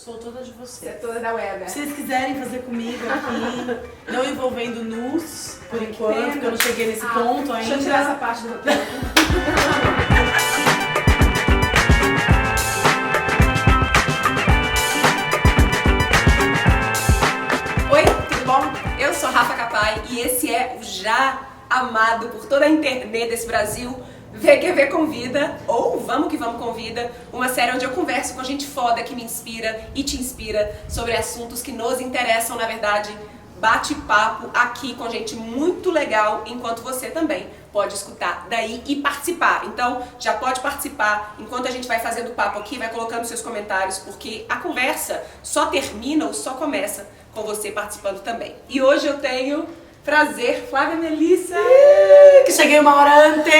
Sou toda de Você vocês. é toda da web. Se vocês quiserem fazer comigo aqui, não envolvendo nus, por enquanto, porque eu não cheguei nesse ponto ainda. Deixa eu tirar essa parte do roteiro. Oi, tudo bom? Eu sou Rafa Capai e esse é o já amado por toda a internet desse Brasil, VQV Convida, ou Vamos que Vamos Convida, uma série onde eu converso com gente foda que me inspira e te inspira sobre assuntos que nos interessam, na verdade, bate-papo aqui com gente muito legal, enquanto você também pode escutar daí e participar. Então, já pode participar enquanto a gente vai fazendo papo aqui, vai colocando seus comentários, porque a conversa só termina ou só começa com você participando também. E hoje eu tenho prazer, Flávia Melissa! Que cheguei uma hora antes!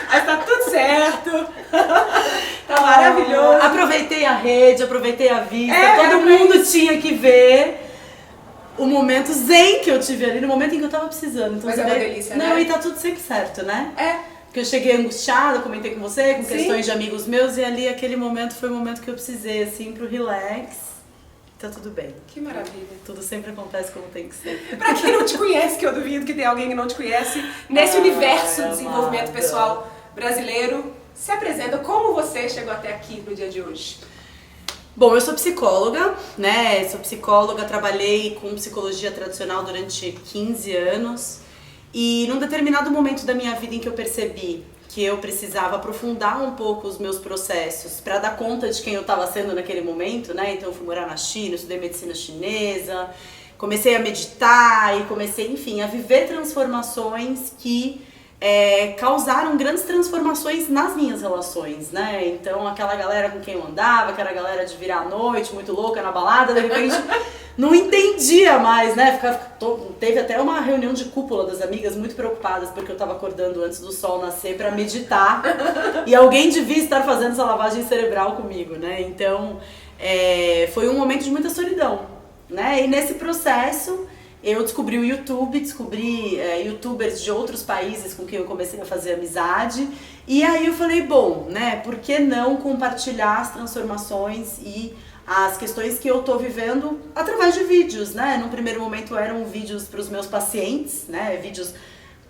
Mas tá tudo certo! Tá maravilhoso! Aproveitei a rede, aproveitei a vista, É, todo mundo tinha que ver o momento zen que eu tive ali, no momento em que eu tava precisando. Então, mas é uma delícia, não, né? e tá tudo sempre certo, né? É. Porque eu cheguei angustiada, comentei com você, com Sim. questões de amigos meus, e ali aquele momento foi o momento que eu precisei, assim, pro relax. Tá tudo bem. Que maravilha. Tudo sempre acontece como tem que ser. Pra quem não te conhece, que eu duvido que tem alguém que não te conhece, nesse universo de desenvolvimento amada. pessoal brasileiro, se apresenta como você chegou até aqui no dia de hoje. Bom, eu sou psicóloga, né? Sou psicóloga, trabalhei com psicologia tradicional durante 15 anos. E num determinado momento da minha vida em que eu percebi que eu precisava aprofundar um pouco os meus processos para dar conta de quem eu estava sendo naquele momento, né? Então eu fui morar na China, estudei medicina chinesa, comecei a meditar e comecei, enfim, a viver transformações que causaram grandes transformações nas minhas relações, né? Então aquela galera com quem eu andava, aquela galera de virar à noite, muito louca na balada, de repente não entendia mais, né? Teve até uma reunião de cúpula das amigas muito preocupadas porque eu tava acordando antes do sol nascer pra meditar e alguém devia estar fazendo essa lavagem cerebral comigo, né? Então foi um momento de muita solidão, né? E nesse processo eu descobri o YouTube, descobri youtubers de outros países com quem eu comecei a fazer amizade. E aí eu falei, bom, né, por que não compartilhar as transformações e as questões que eu tô vivendo através de vídeos, né? No primeiro momento eram vídeos para os meus pacientes, né, vídeos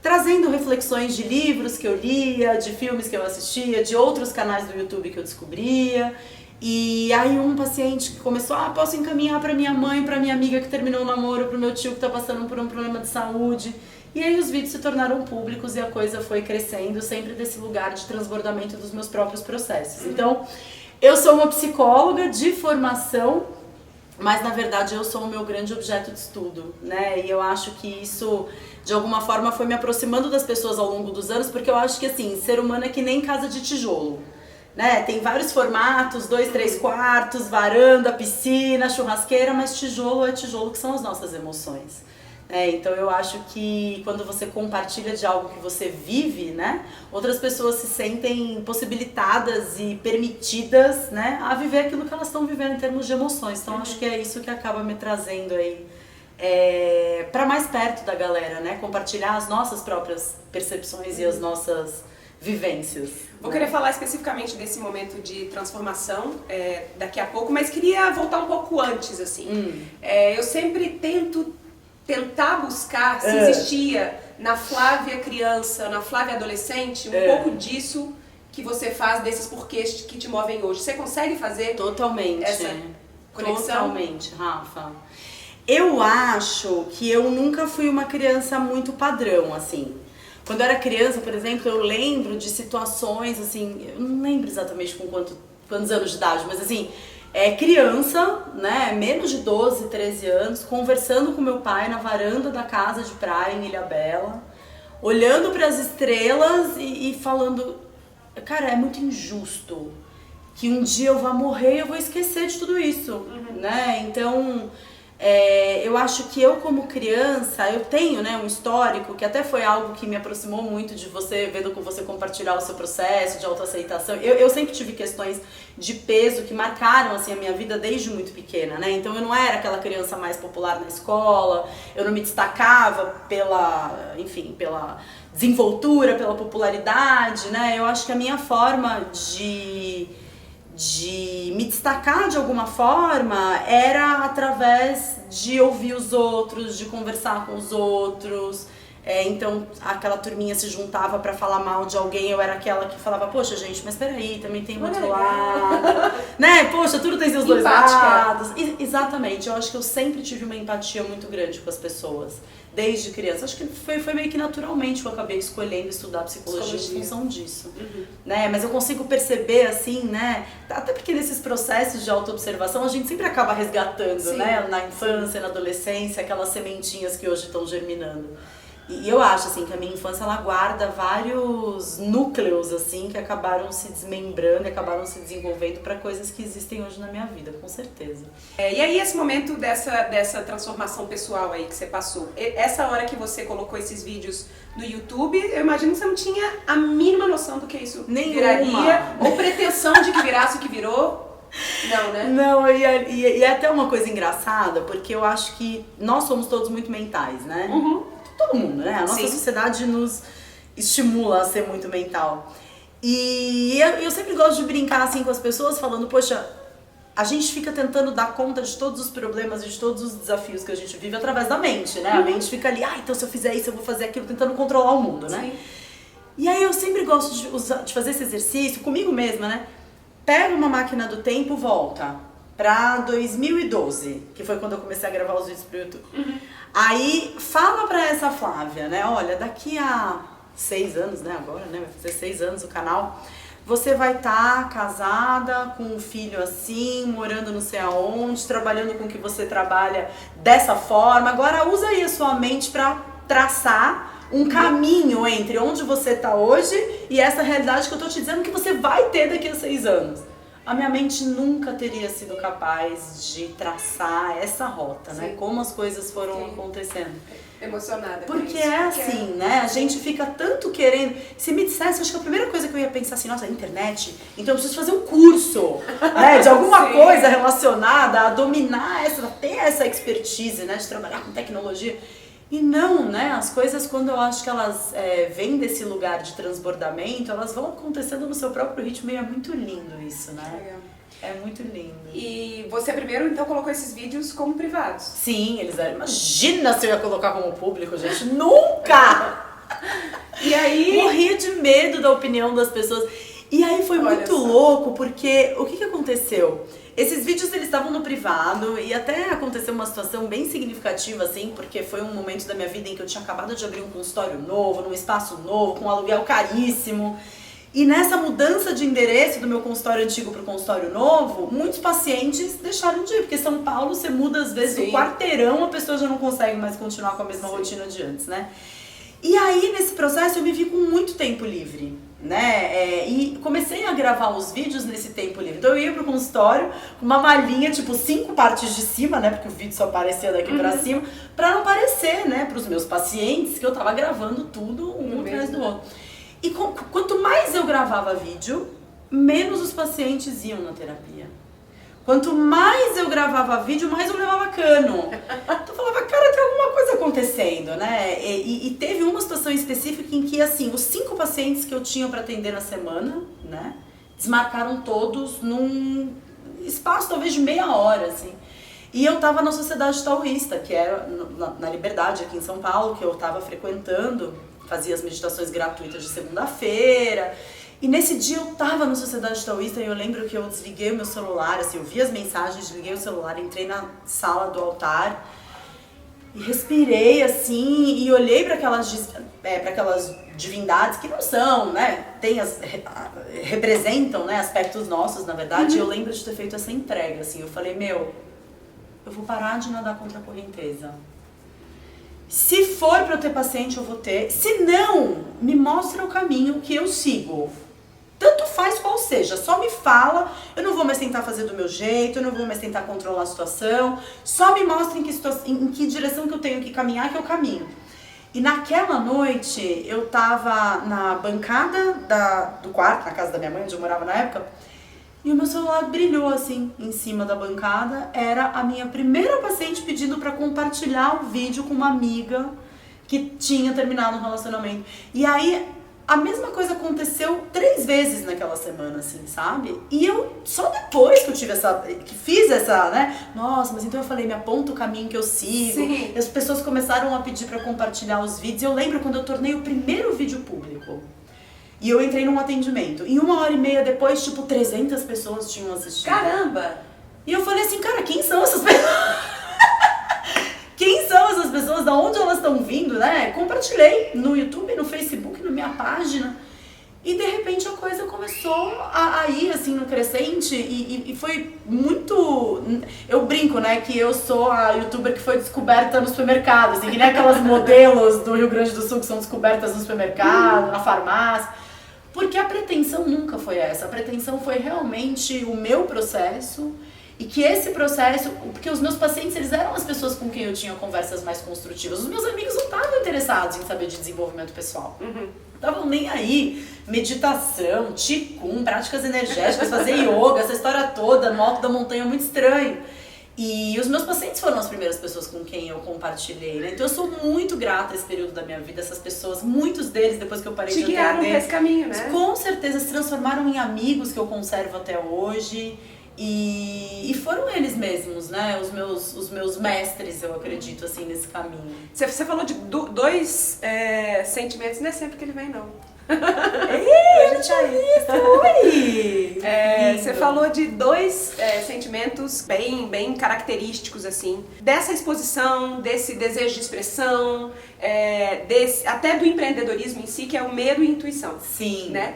trazendo reflexões de livros que eu lia, de filmes que eu assistia, de outros canais do YouTube que eu descobria. E aí um paciente que começou, posso encaminhar pra minha mãe, pra minha amiga que terminou o namoro, pro meu tio que tá passando por um problema de saúde. E aí os vídeos se tornaram públicos e a coisa foi crescendo, sempre desse lugar de transbordamento dos meus próprios processos. Então, eu sou uma psicóloga de formação, mas na verdade eu sou o meu grande objeto de estudo, né? E eu acho que isso, de alguma forma, foi me aproximando das pessoas ao longo dos anos, porque eu acho que, assim, ser humano é que nem casa de tijolo. Né? Tem vários formatos, 2, 3 quartos, varanda, piscina, churrasqueira, mas tijolo é tijolo, que são as nossas emoções. Então eu acho que quando você compartilha de algo que você vive, né, outras pessoas se sentem possibilitadas e permitidas, né, a viver aquilo que elas estão vivendo em termos de emoções. Então acho que é isso que acaba me trazendo aí para mais perto da galera, né? Compartilhar as nossas próprias percepções e as nossas vivências. Vou querer falar especificamente desse momento de transformação daqui a pouco, mas queria voltar um pouco antes, assim. Eu sempre tentar buscar se existia na Flávia criança, na Flávia adolescente, um pouco disso que você faz, desses porquês que te movem hoje. Você consegue fazer totalmente essa conexão? Totalmente, Rafa. Eu acho que eu nunca fui uma criança muito padrão, assim. Quando eu era criança, por exemplo, eu lembro de situações, assim, eu não lembro exatamente com quantos anos de idade, mas assim, criança, né, menos de 12, 13 anos, conversando com meu pai na varanda da casa de praia em Ilhabela, olhando para as estrelas e falando, cara, é muito injusto que um dia eu vá morrer e eu vou esquecer de tudo isso, né? Então, eu acho que eu como criança, eu tenho, né, um histórico que até foi algo que me aproximou muito de você, vendo com você compartilhar o seu processo de autoaceitação. Eu sempre tive questões de peso que marcaram assim, a minha vida desde muito pequena, né? Então eu não era aquela criança mais popular na escola, eu não me destacava pela desenvoltura, pela popularidade, né? Eu acho que a minha forma de de me destacar de alguma forma era através de ouvir os outros, de conversar com os outros. Então aquela turminha se juntava pra falar mal de alguém, eu era aquela que falava, poxa gente, mas peraí, também tem um outro lado, né? Poxa, tudo tem seus dois lados. Exatamente, eu acho que eu sempre tive uma empatia muito grande com as pessoas, desde criança. Acho que foi meio que naturalmente que eu acabei escolhendo estudar psicologia em função disso, né? Mas eu consigo perceber assim, né? Até porque nesses processos de autoobservação a gente sempre acaba resgatando, né? Na infância, na adolescência, aquelas sementinhas que hoje estão germinando. E eu acho, assim, que a minha infância, ela guarda vários núcleos, assim, que acabaram se desmembrando, acabaram se desenvolvendo para coisas que existem hoje na minha vida, com certeza. E aí, esse momento dessa transformação pessoal aí que você passou, essa hora que você colocou esses vídeos no YouTube, eu imagino que você não tinha a mínima noção do que isso viraria, ou pretensão de que virasse o que virou. Não, né? Não, e é até uma coisa engraçada, porque eu acho que nós somos todos muito mentais, né? Todo mundo, né? A nossa sociedade nos estimula a ser muito mental. E eu sempre gosto de brincar assim com as pessoas, falando, poxa, a gente fica tentando dar conta de todos os problemas e de todos os desafios que a gente vive através da mente, né? A mente fica ali, então se eu fizer isso, eu vou fazer aquilo, tentando controlar o mundo, né? E aí eu sempre gosto de fazer esse exercício comigo mesma, né? Pega uma máquina do tempo, volta pra 2012, que foi quando eu comecei a gravar os vídeos pro YouTube. Aí fala pra essa Flávia, né? Olha, daqui a 6 anos, né? Agora, né? Vai fazer 6 anos o canal. Você vai estar casada, com um filho assim, morando não sei aonde, trabalhando com o que você trabalha dessa forma. Agora usa aí a sua mente pra traçar um caminho entre onde você tá hoje e essa realidade que eu tô te dizendo que você vai ter daqui a 6 anos. A minha mente nunca teria sido capaz de traçar essa rota, né? Como as coisas foram acontecendo. Emocionada. Porque é assim, né? A gente fica tanto querendo... Se me dissesse, acho que a primeira coisa que eu ia pensar assim, nossa, internet, então eu preciso fazer um curso, né? De alguma coisa relacionada a dominar ter essa expertise, né? De trabalhar com tecnologia. E não, né? As coisas, quando eu acho que elas vêm desse lugar de transbordamento, elas vão acontecendo no seu próprio ritmo e é muito lindo isso, né? Legal. É muito lindo. E você primeiro, então, colocou esses vídeos como privados? Sim, eles eram... Imagina se eu ia colocar como público, gente. Nunca! E aí... Morria de medo da opinião das pessoas. E aí foi muito louco, porque o que aconteceu? Esses vídeos, eles estavam no privado e até aconteceu uma situação bem significativa, assim, porque foi um momento da minha vida em que eu tinha acabado de abrir um consultório novo, num espaço novo, com um aluguel caríssimo. E nessa mudança de endereço do meu consultório antigo para o consultório novo, muitos pacientes deixaram de ir, porque São Paulo você muda às vezes do quarteirão, a pessoa já não consegue mais continuar com a mesma rotina de antes, né? E aí nesse processo eu me vi com muito tempo livre, né? E comecei a gravar os vídeos nesse tempo livre. Então eu ia pro consultório com uma malinha, tipo 5 partes de cima, né? Porque o vídeo só aparecia daqui pra cima, pra não parecer, né, pros meus pacientes que eu tava gravando tudo um atrás do outro. E quanto mais eu gravava vídeo, menos os pacientes iam na terapia. Quanto mais eu gravava vídeo, mais eu levava cano. Então eu falava, cara, tem alguma coisa acontecendo, né? E teve uma situação específica em que, assim, os 5 pacientes que eu tinha pra atender na semana, né? Desmarcaram todos num espaço talvez de meia hora, assim. E eu tava na Sociedade Taoísta, que era na Liberdade, aqui em São Paulo, que eu tava frequentando. Fazia as meditações gratuitas de segunda-feira. E nesse dia eu tava na Sociedade Taoísta e eu lembro que eu desliguei o meu celular, assim, eu vi as mensagens, desliguei o celular, entrei na sala do altar e respirei, assim, e olhei para aquelas divindades que não são, né, representam, né, aspectos nossos, na verdade, e eu lembro de ter feito essa entrega, assim, eu falei, eu vou parar de nadar contra a correnteza. Se for para eu ter paciente, eu vou ter. Se não, me mostra o caminho que eu sigo. Tanto faz qual seja, só me fala, eu não vou mais tentar fazer do meu jeito, eu não vou mais tentar controlar a situação, só me mostra em que direção que eu tenho que caminhar, que eu caminho. E naquela noite, eu tava na bancada do quarto, na casa da minha mãe, onde eu morava na época, e o meu celular brilhou assim, em cima da bancada. Era a minha primeira paciente pedindo pra compartilhar o vídeo com uma amiga que tinha terminado um relacionamento. E aí, a mesma coisa aconteceu 3 vezes naquela semana, assim, sabe? E eu, só depois que eu tive que fiz essa, né? Nossa, mas então eu falei, me aponta o caminho que eu sigo. Sim. E as pessoas começaram a pedir pra compartilhar os vídeos. Eu lembro quando eu tornei o primeiro vídeo público. E eu entrei num atendimento. E 1h30 depois, tipo, 300 pessoas tinham assistido. Caramba! E eu falei assim, cara, quem são essas pessoas? Quem são essas pessoas? Da onde elas estão vindo, né? Compartilhei no YouTube, no Facebook, na minha página. E de repente a coisa começou a ir assim no crescente e foi muito... Eu brinco, né, que eu sou a youtuber que foi descoberta no supermercado, assim, que nem aquelas modelos do Rio Grande do Sul que são descobertas no supermercado, na farmácia. Porque a pretensão nunca foi essa. A pretensão foi realmente o meu processo. E que esse processo, porque os meus pacientes, eles eram as pessoas com quem eu tinha conversas mais construtivas. Os meus amigos não estavam interessados em saber de desenvolvimento pessoal. Estavam nem aí. Meditação, Qigong, práticas energéticas, fazer yoga, essa história toda, no alto da montanha, muito estranho. E os meus pacientes foram as primeiras pessoas com quem eu compartilhei, né? Então eu sou muito grata a esse período da minha vida, essas pessoas, muitos deles, depois que eu parei de atender, guiaram pra esse caminho, né? com certeza se transformaram em amigos que eu conservo até hoje. E foram eles mesmos, né? Os meus mestres, eu acredito, assim, nesse caminho. Você falou de dois sentimentos, não é sempre que ele vem, não. Ei, a gente aí. Você falou de dois sentimentos bem característicos, assim, dessa exposição, desse desejo de expressão, até do empreendedorismo em si, que é o medo e a intuição. Sim. Né?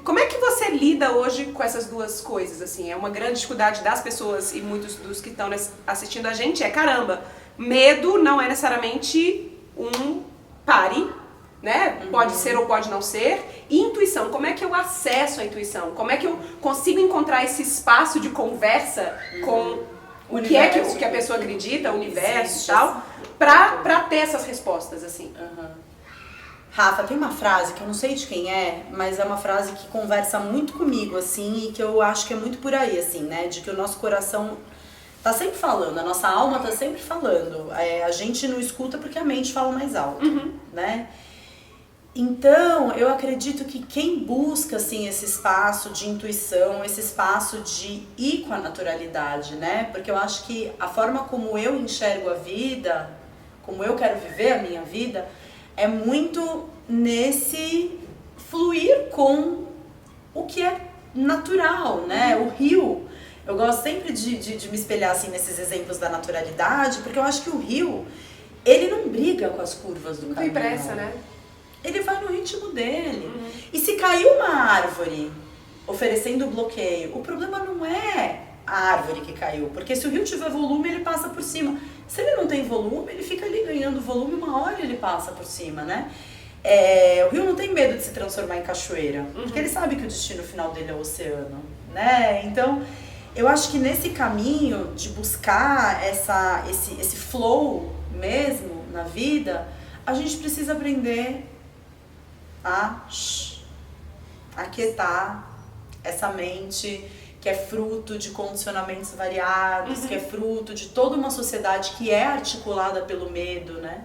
Como é que você lida hoje com essas duas coisas, assim? É uma grande dificuldade das pessoas e muitos dos que estão assistindo a gente caramba, medo não é necessariamente um pare, né? Pode ser ou pode não ser. E intuição, como é que eu acesso a intuição? Como é que eu consigo encontrar esse espaço de conversa com o que é que a pessoa acredita, o universo e tal, pra ter essas respostas, assim? Rafa, tem uma frase que eu não sei de quem é, mas é uma frase que conversa muito comigo, assim, e que eu acho que é muito por aí, assim, né? De que o nosso coração tá sempre falando, a nossa alma tá sempre falando. A gente não escuta porque a mente fala mais alto, né? Então, eu acredito que quem busca, assim, esse espaço de intuição, esse espaço de ir com a naturalidade, né? Porque eu acho que a forma como eu enxergo a vida, como eu quero viver a minha vida, é muito nesse fluir com o que é natural, né? O rio. Eu gosto sempre de me espelhar, assim, nesses exemplos da naturalidade, porque eu acho que o rio, ele não briga com as curvas do caminho. Não tem pressa, né? Ele vai no ritmo dele. E se caiu uma árvore oferecendo bloqueio, o problema não é a árvore que caiu, porque se o rio tiver volume, ele passa por cima. Se ele não tem volume, ele fica ali ganhando volume, uma hora ele passa por cima, né? O rio não tem medo de se transformar em cachoeira, porque ele sabe que o destino final dele é o oceano, né? Então, eu acho que nesse caminho de buscar esse flow mesmo na vida, a gente precisa aprender a aquietar essa mente que é fruto de condicionamentos variados, que é fruto de toda uma sociedade que é articulada pelo medo, né?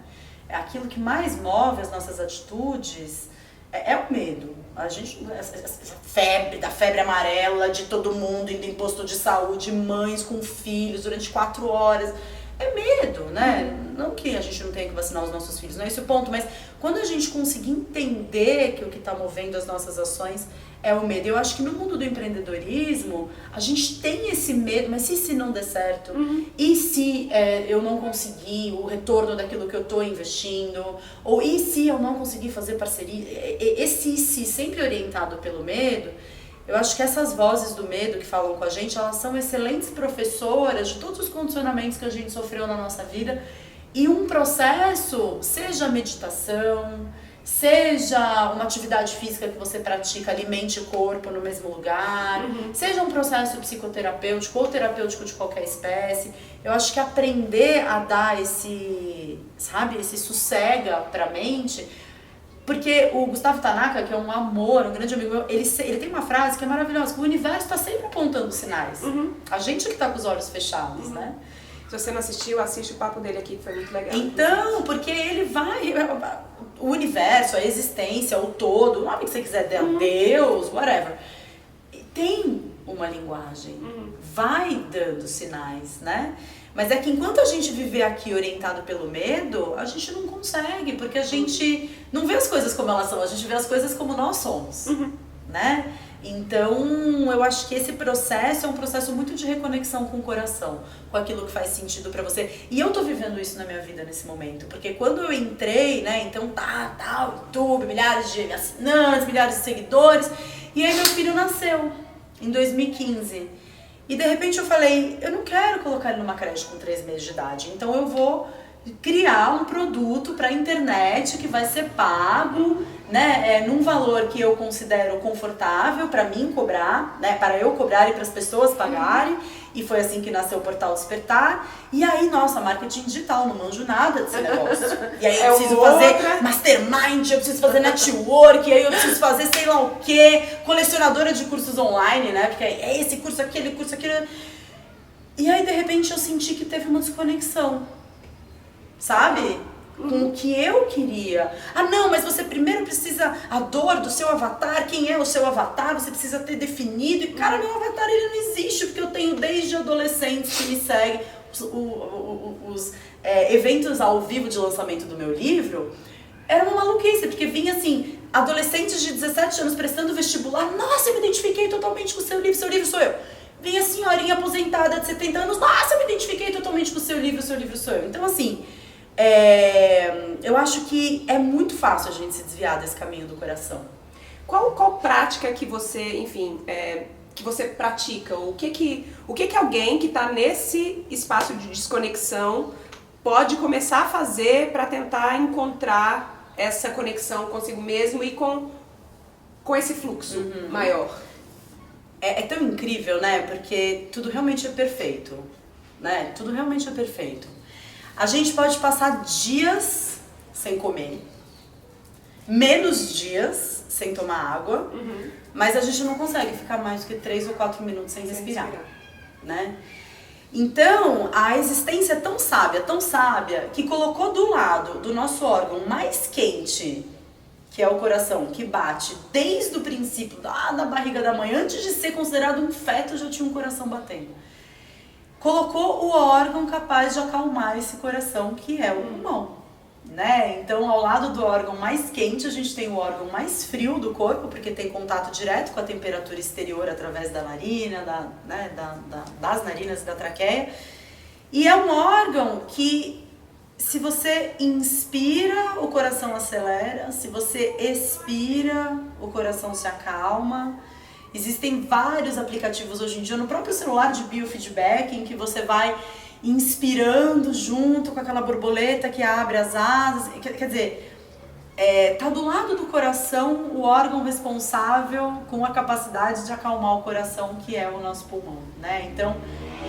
Aquilo que mais move as nossas atitudes é o medo. A gente, essa febre amarela de todo mundo indo em posto de saúde, mães com filhos durante 4 horas. É medo, né? Não que a gente não tenha que vacinar os nossos filhos, não é esse o ponto, mas quando a gente conseguir entender que o que está movendo as nossas ações é o medo. Eu acho que no mundo do empreendedorismo, a gente tem esse medo, mas e se não der certo? E se eu não conseguir o retorno daquilo que eu estou investindo? Ou e se eu não conseguir fazer parceria? Esse se sempre orientado pelo medo. Eu acho que essas vozes do medo que falam com a gente, elas são excelentes professoras de todos os condicionamentos que a gente sofreu na nossa vida. E um processo, seja meditação, seja uma atividade física que você pratica, alimente o corpo no mesmo lugar, seja um processo psicoterapêutico ou terapêutico de qualquer espécie, eu acho que aprender a dar esse sossega pra mente. Porque o Gustavo Tanaka, que é um amor, um grande amigo meu, ele tem uma frase que é maravilhosa, que o universo está sempre apontando sinais. A gente que está com os olhos fechados, né? Se você não assistiu, assiste o papo dele aqui, que foi muito legal. Então, porque ele vai... o universo, a existência, o todo, o nome que você quiser, Deus, whatever, tem uma linguagem, vai dando sinais, né? Mas é que enquanto a gente viver aqui orientado pelo medo, a gente não consegue, porque a gente não vê as coisas como elas são, a gente vê as coisas como nós somos, né? Então, eu acho que esse processo é um processo muito de reconexão com o coração, com aquilo que faz sentido pra você. E eu tô vivendo isso na minha vida nesse momento, porque quando eu entrei, né, então o YouTube, milhares de assinantes, milhares de seguidores, e aí meu filho nasceu em 2015. E de repente eu falei, eu não quero colocar ele numa creche com 3 meses de idade, então eu vou criar um produto para a internet que vai ser pago, né, num valor que eu considero confortável para mim cobrar, né, para eu cobrar e para as pessoas pagarem. E foi assim que nasceu o Portal Despertar. E aí, nossa, marketing digital, não manjo nada desse negócio. E aí eu preciso fazer mastermind, eu preciso fazer network, aí eu preciso fazer sei lá o quê, colecionadora de cursos online, né, porque é esse curso, aquele. E aí, de repente, eu senti que teve uma desconexão, sabe? Com o que eu queria. Ah, não, mas você primeiro precisa a dor do seu avatar, quem é o seu avatar, você precisa ter definido. E, cara, meu avatar, ele não existe, porque eu tenho desde adolescentes que me seguem. Os eventos ao vivo de lançamento do meu livro, era uma maluquice, porque vinha assim, adolescentes de 17 anos prestando vestibular, nossa, eu me identifiquei totalmente com o seu livro sou eu. Vinha senhorinha aposentada de 70 anos, nossa, eu me identifiquei totalmente com o seu livro sou eu. Então, assim, eu acho que é muito fácil a gente se desviar desse caminho do coração. Qual prática que você, enfim, que você pratica? O que alguém que está nesse espaço de desconexão pode começar a fazer para tentar encontrar essa conexão consigo mesmo e com esse fluxo maior? É tão incrível, né? Porque tudo realmente é perfeito, né? Tudo realmente é perfeito. A gente pode passar dias sem comer, menos dias sem tomar água, mas a gente não consegue ficar mais do que 3 ou 4 minutos sem respirar, né? Então, a existência é tão sábia, que colocou do lado do nosso órgão mais quente, que é o coração, que bate desde o princípio da barriga da mãe, antes de ser considerado um feto, já tinha um coração batendo. Colocou o órgão capaz de acalmar esse coração, que é o pulmão, né? Então, ao lado do órgão mais quente, a gente tem o órgão mais frio do corpo, porque tem contato direto com a temperatura exterior através da narina, das narinas e da traqueia. E é um órgão que, se você inspira, o coração acelera, se você expira, o coração se acalma. Existem vários aplicativos hoje em dia no próprio celular de biofeedback, em que você vai inspirando junto com aquela borboleta que abre as asas. Quer dizer, tá do lado do coração o órgão responsável com a capacidade de acalmar o coração, que é o nosso pulmão, né? Então,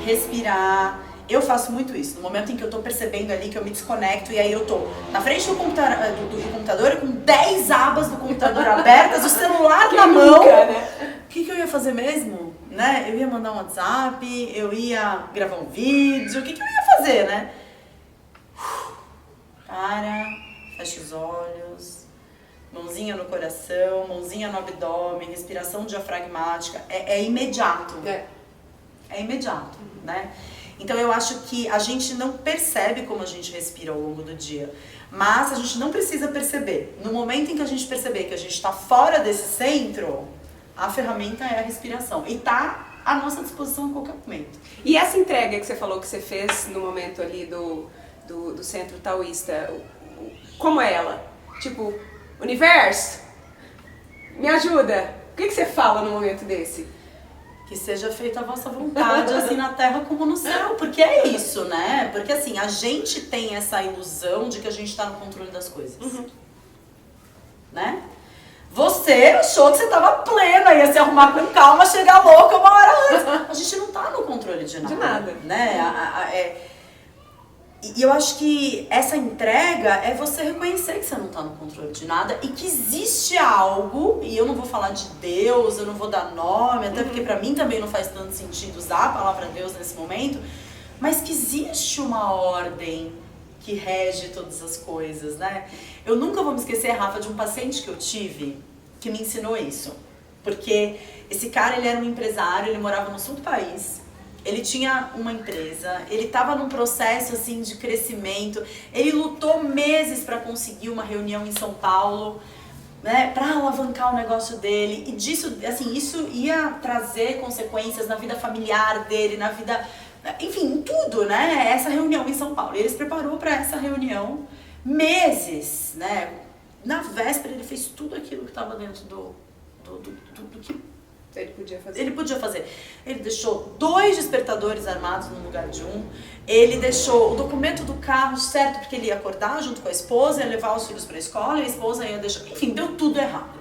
respirar. Eu faço muito isso, no momento em que eu tô percebendo ali que eu me desconecto e aí eu tô na frente do computador com 10 abas do computador abertas, o celular na mão. Né? O que eu ia fazer mesmo? Né? Eu ia mandar um WhatsApp, eu ia gravar um vídeo, o que eu ia fazer, né? Para, fecha os olhos, mãozinha no coração, mãozinha no abdômen, respiração diafragmática, é imediato. É imediato, né? Então eu acho que a gente não percebe como a gente respira ao longo do dia, mas a gente não precisa perceber. No momento em que a gente perceber que a gente está fora desse centro, a ferramenta é a respiração e tá à nossa disposição a qualquer momento. E essa entrega que você falou que você fez no momento ali do centro taoísta, como é ela? Tipo, universo, me ajuda. O que você fala no momento desse? Que seja feita a vossa vontade, assim na terra como no céu, porque é isso, né? Porque assim, a gente tem essa ilusão de que a gente tá no controle das coisas, né? Você achou que você tava plena, ia se arrumar com calma, chegar louca uma hora antes. A gente não tá no controle de nada. De nada. Né? E eu acho que essa entrega é você reconhecer que você não tá no controle de nada e que existe algo, e eu não vou falar de Deus, eu não vou dar nome, até porque pra mim também não faz tanto sentido usar a palavra Deus nesse momento, mas que existe uma ordem que rege todas as coisas, né? Eu nunca vou me esquecer, Rafa, de um paciente que eu tive que me ensinou isso. Porque esse cara, ele era um empresário, ele morava no sul do país, ele tinha uma empresa, ele estava num processo assim de crescimento, ele lutou meses para conseguir uma reunião em São Paulo, né, para alavancar o negócio dele, e disso, assim, isso ia trazer consequências na vida familiar dele, na vida, enfim, em tudo, né? Essa reunião em São Paulo. E ele se preparou para essa reunião meses, né? Na véspera ele fez tudo aquilo que estava dentro do que ele podia fazer. Ele podia fazer. Ele deixou 2 despertadores armados no lugar de um. Ele deixou o documento do carro certo, porque ele ia acordar junto com a esposa, ia levar os filhos para a escola, e a esposa ia deixar... Enfim, deu tudo errado.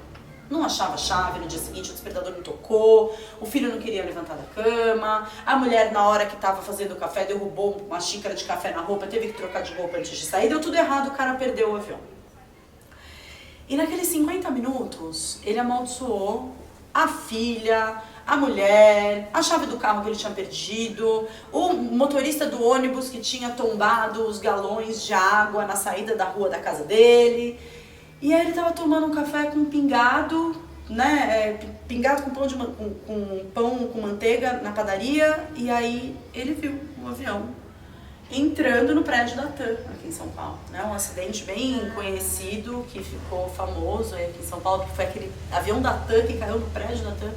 Não achava a chave, no dia seguinte o despertador não tocou, o filho não queria levantar da cama, a mulher, na hora que estava fazendo o café, derrubou uma xícara de café na roupa, teve que trocar de roupa antes de sair, deu tudo errado, o cara perdeu o avião. E naqueles 50 minutos, ele amaldiçoou a filha, a mulher, a chave do carro que ele tinha perdido, o motorista do ônibus que tinha tombado os galões de água na saída da rua da casa dele. E aí ele tava tomando um café com pingado, né, pingado com pão com manteiga na padaria, e aí ele viu um avião entrando no prédio da TAM, aqui em São Paulo, né? Um acidente bem conhecido, que ficou famoso aqui em São Paulo, que foi aquele avião da TAM que caiu no prédio da TAM.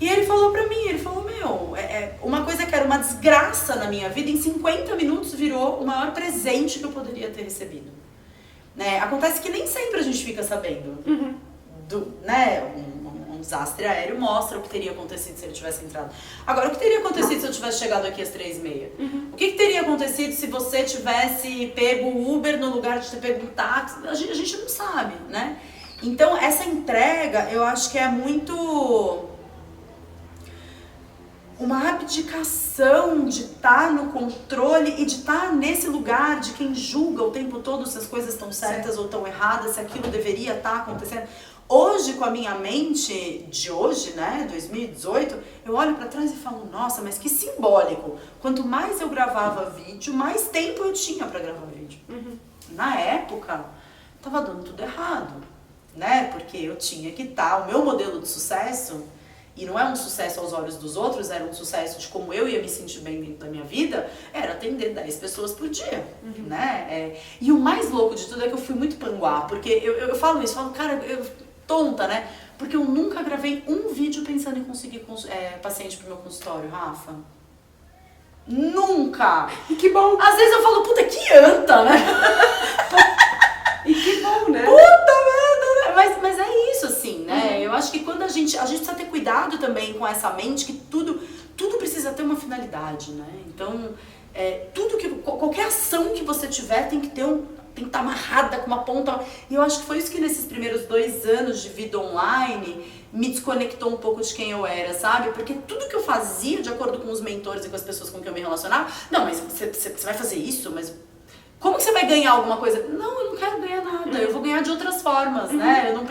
E ele falou pra mim, ele falou, meu, uma coisa que era uma desgraça na minha vida, em 50 minutos virou o maior presente que eu poderia ter recebido. Né? Acontece que nem sempre a gente fica sabendo, né? Um desastre aéreo mostra o que teria acontecido se ele tivesse entrado. Agora, o que teria acontecido se eu tivesse chegado aqui às 3h30? O que teria acontecido se você tivesse pego o Uber no lugar de ter pego um táxi? A gente não sabe, né? Então, essa entrega, eu acho que é muito uma abdicação de estar no controle e de estar nesse lugar de quem julga o tempo todo se as coisas estão certas ou estão erradas, se aquilo deveria estar acontecendo. Hoje, com a minha mente de hoje, né, 2018, eu olho pra trás e falo, nossa, mas que simbólico. Quanto mais eu gravava vídeo, mais tempo eu tinha pra gravar vídeo. Na época, tava dando tudo errado, né, porque eu tinha que estar, o meu modelo de sucesso, e não é um sucesso aos olhos dos outros, era um sucesso de como eu ia me sentir bem dentro da minha vida, era atender 10 pessoas por dia, né, e o mais louco de tudo é que eu fui muito panguá, porque eu falo isso, cara, tonta, né? Porque eu nunca gravei um vídeo pensando em conseguir paciente pro meu consultório, Rafa. Nunca! E que bom! Às vezes eu falo, puta, que anta, né? E que bom, né? Puta merda, né? Mas é isso, assim, né? Eu acho que quando a gente precisa ter cuidado também com essa mente, que tudo precisa ter uma finalidade, né? Então, qualquer ação que você tiver tem que estar amarrada com uma ponta. E eu acho que foi isso que nesses primeiros 2 anos de vida online me desconectou um pouco de quem eu era, sabe? Porque tudo que eu fazia, de acordo com os mentores e com as pessoas com quem eu me relacionava, não, mas você vai fazer isso? Mas como que você vai ganhar alguma coisa? Não, eu não quero ganhar nada, eu vou ganhar de outras formas, né? Eu não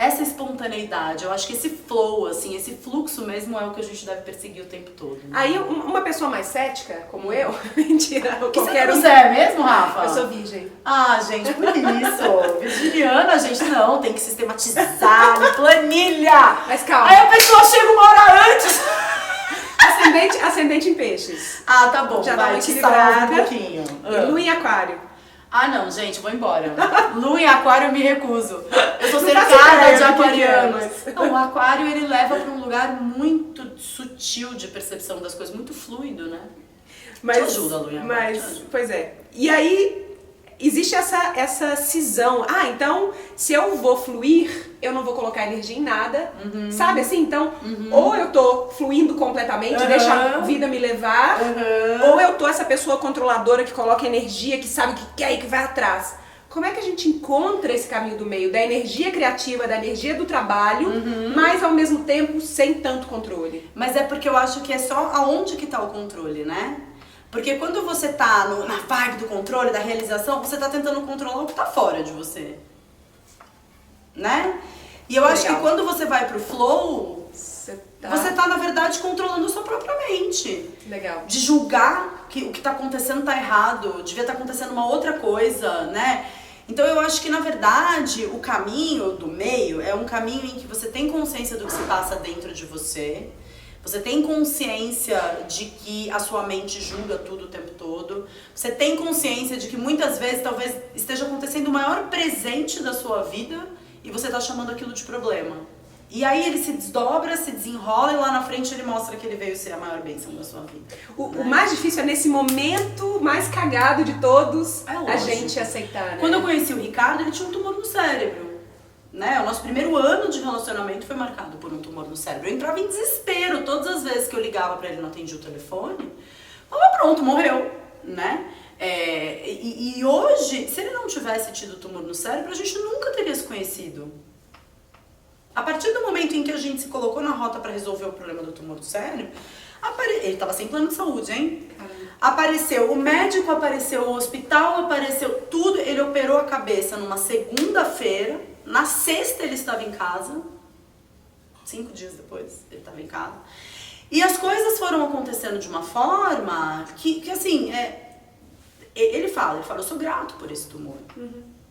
Essa espontaneidade, eu acho que esse flow, assim, esse fluxo mesmo é o que a gente deve perseguir o tempo todo. Né? Aí uma pessoa mais cética, como eu, mentira, você é mesmo, Rafa? Eu sou virgem. Ah, gente, por isso. Virginiana, gente, não, tem que sistematizar, planilha. Mas calma. Aí a pessoa chega uma hora antes. Ascendente em peixes. Ah, tá bom, já vai, dá te salva um pouquinho. Lua em aquário. Ah, não, gente, vou embora. Lua em aquário eu me recuso. Eu sou cercada de aquarianos. Não, o aquário, ele leva para um lugar muito sutil de percepção das coisas, muito fluido, né? Te ajuda, Lua em aquário. Pois é. E aí, existe essa cisão. Ah, então, se eu vou fluir, eu não vou colocar energia em nada. Sabe assim? Então, ou eu tô fluindo completamente, deixa a vida me levar, ou eu tô essa pessoa controladora que coloca energia, que sabe o que quer e que vai atrás. Como é que a gente encontra esse caminho do meio, da energia criativa, da energia do trabalho, mas ao mesmo tempo sem tanto controle? Mas é porque eu acho que é só aonde que tá o controle, né? Porque quando você tá na vibe do controle, da realização, você tá tentando controlar o que tá fora de você. Né? E eu acho que quando você vai pro flow, Você tá, na verdade, controlando a sua própria mente. Legal. De julgar que o que tá acontecendo tá errado, devia estar acontecendo uma outra coisa, né? Então eu acho que, na verdade, o caminho do meio é um caminho em que você tem consciência do que se passa dentro de você, você tem consciência de que a sua mente julga tudo o tempo todo, você tem consciência de que muitas vezes talvez esteja acontecendo o maior presente da sua vida e você tá chamando aquilo de problema. E aí ele se desdobra, se desenrola e lá na frente ele mostra que ele veio ser a maior bênção da sua vida. O mais difícil é nesse momento mais cagado de todos, É a gente aceitar, né? Quando eu conheci o Ricardo, ele tinha um tumor no cérebro. Né? O nosso primeiro ano de relacionamento foi marcado por um tumor no cérebro. Eu entrava em desespero todas as vezes que eu ligava pra ele, não atendia o telefone. Falava, pronto, morreu, né? E hoje, se ele não tivesse tido tumor no cérebro, a gente nunca teria se conhecido. A partir do momento em que a gente se colocou na rota pra resolver o problema do tumor do cérebro, ele tava sem plano de saúde, hein? Apareceu o médico, apareceu o hospital, apareceu tudo. Ele operou a cabeça numa segunda-feira. Na sexta ele estava em casa, 5 dias depois ele estava em casa. E as coisas foram acontecendo de uma forma que assim, ele fala, eu sou grato por esse tumor.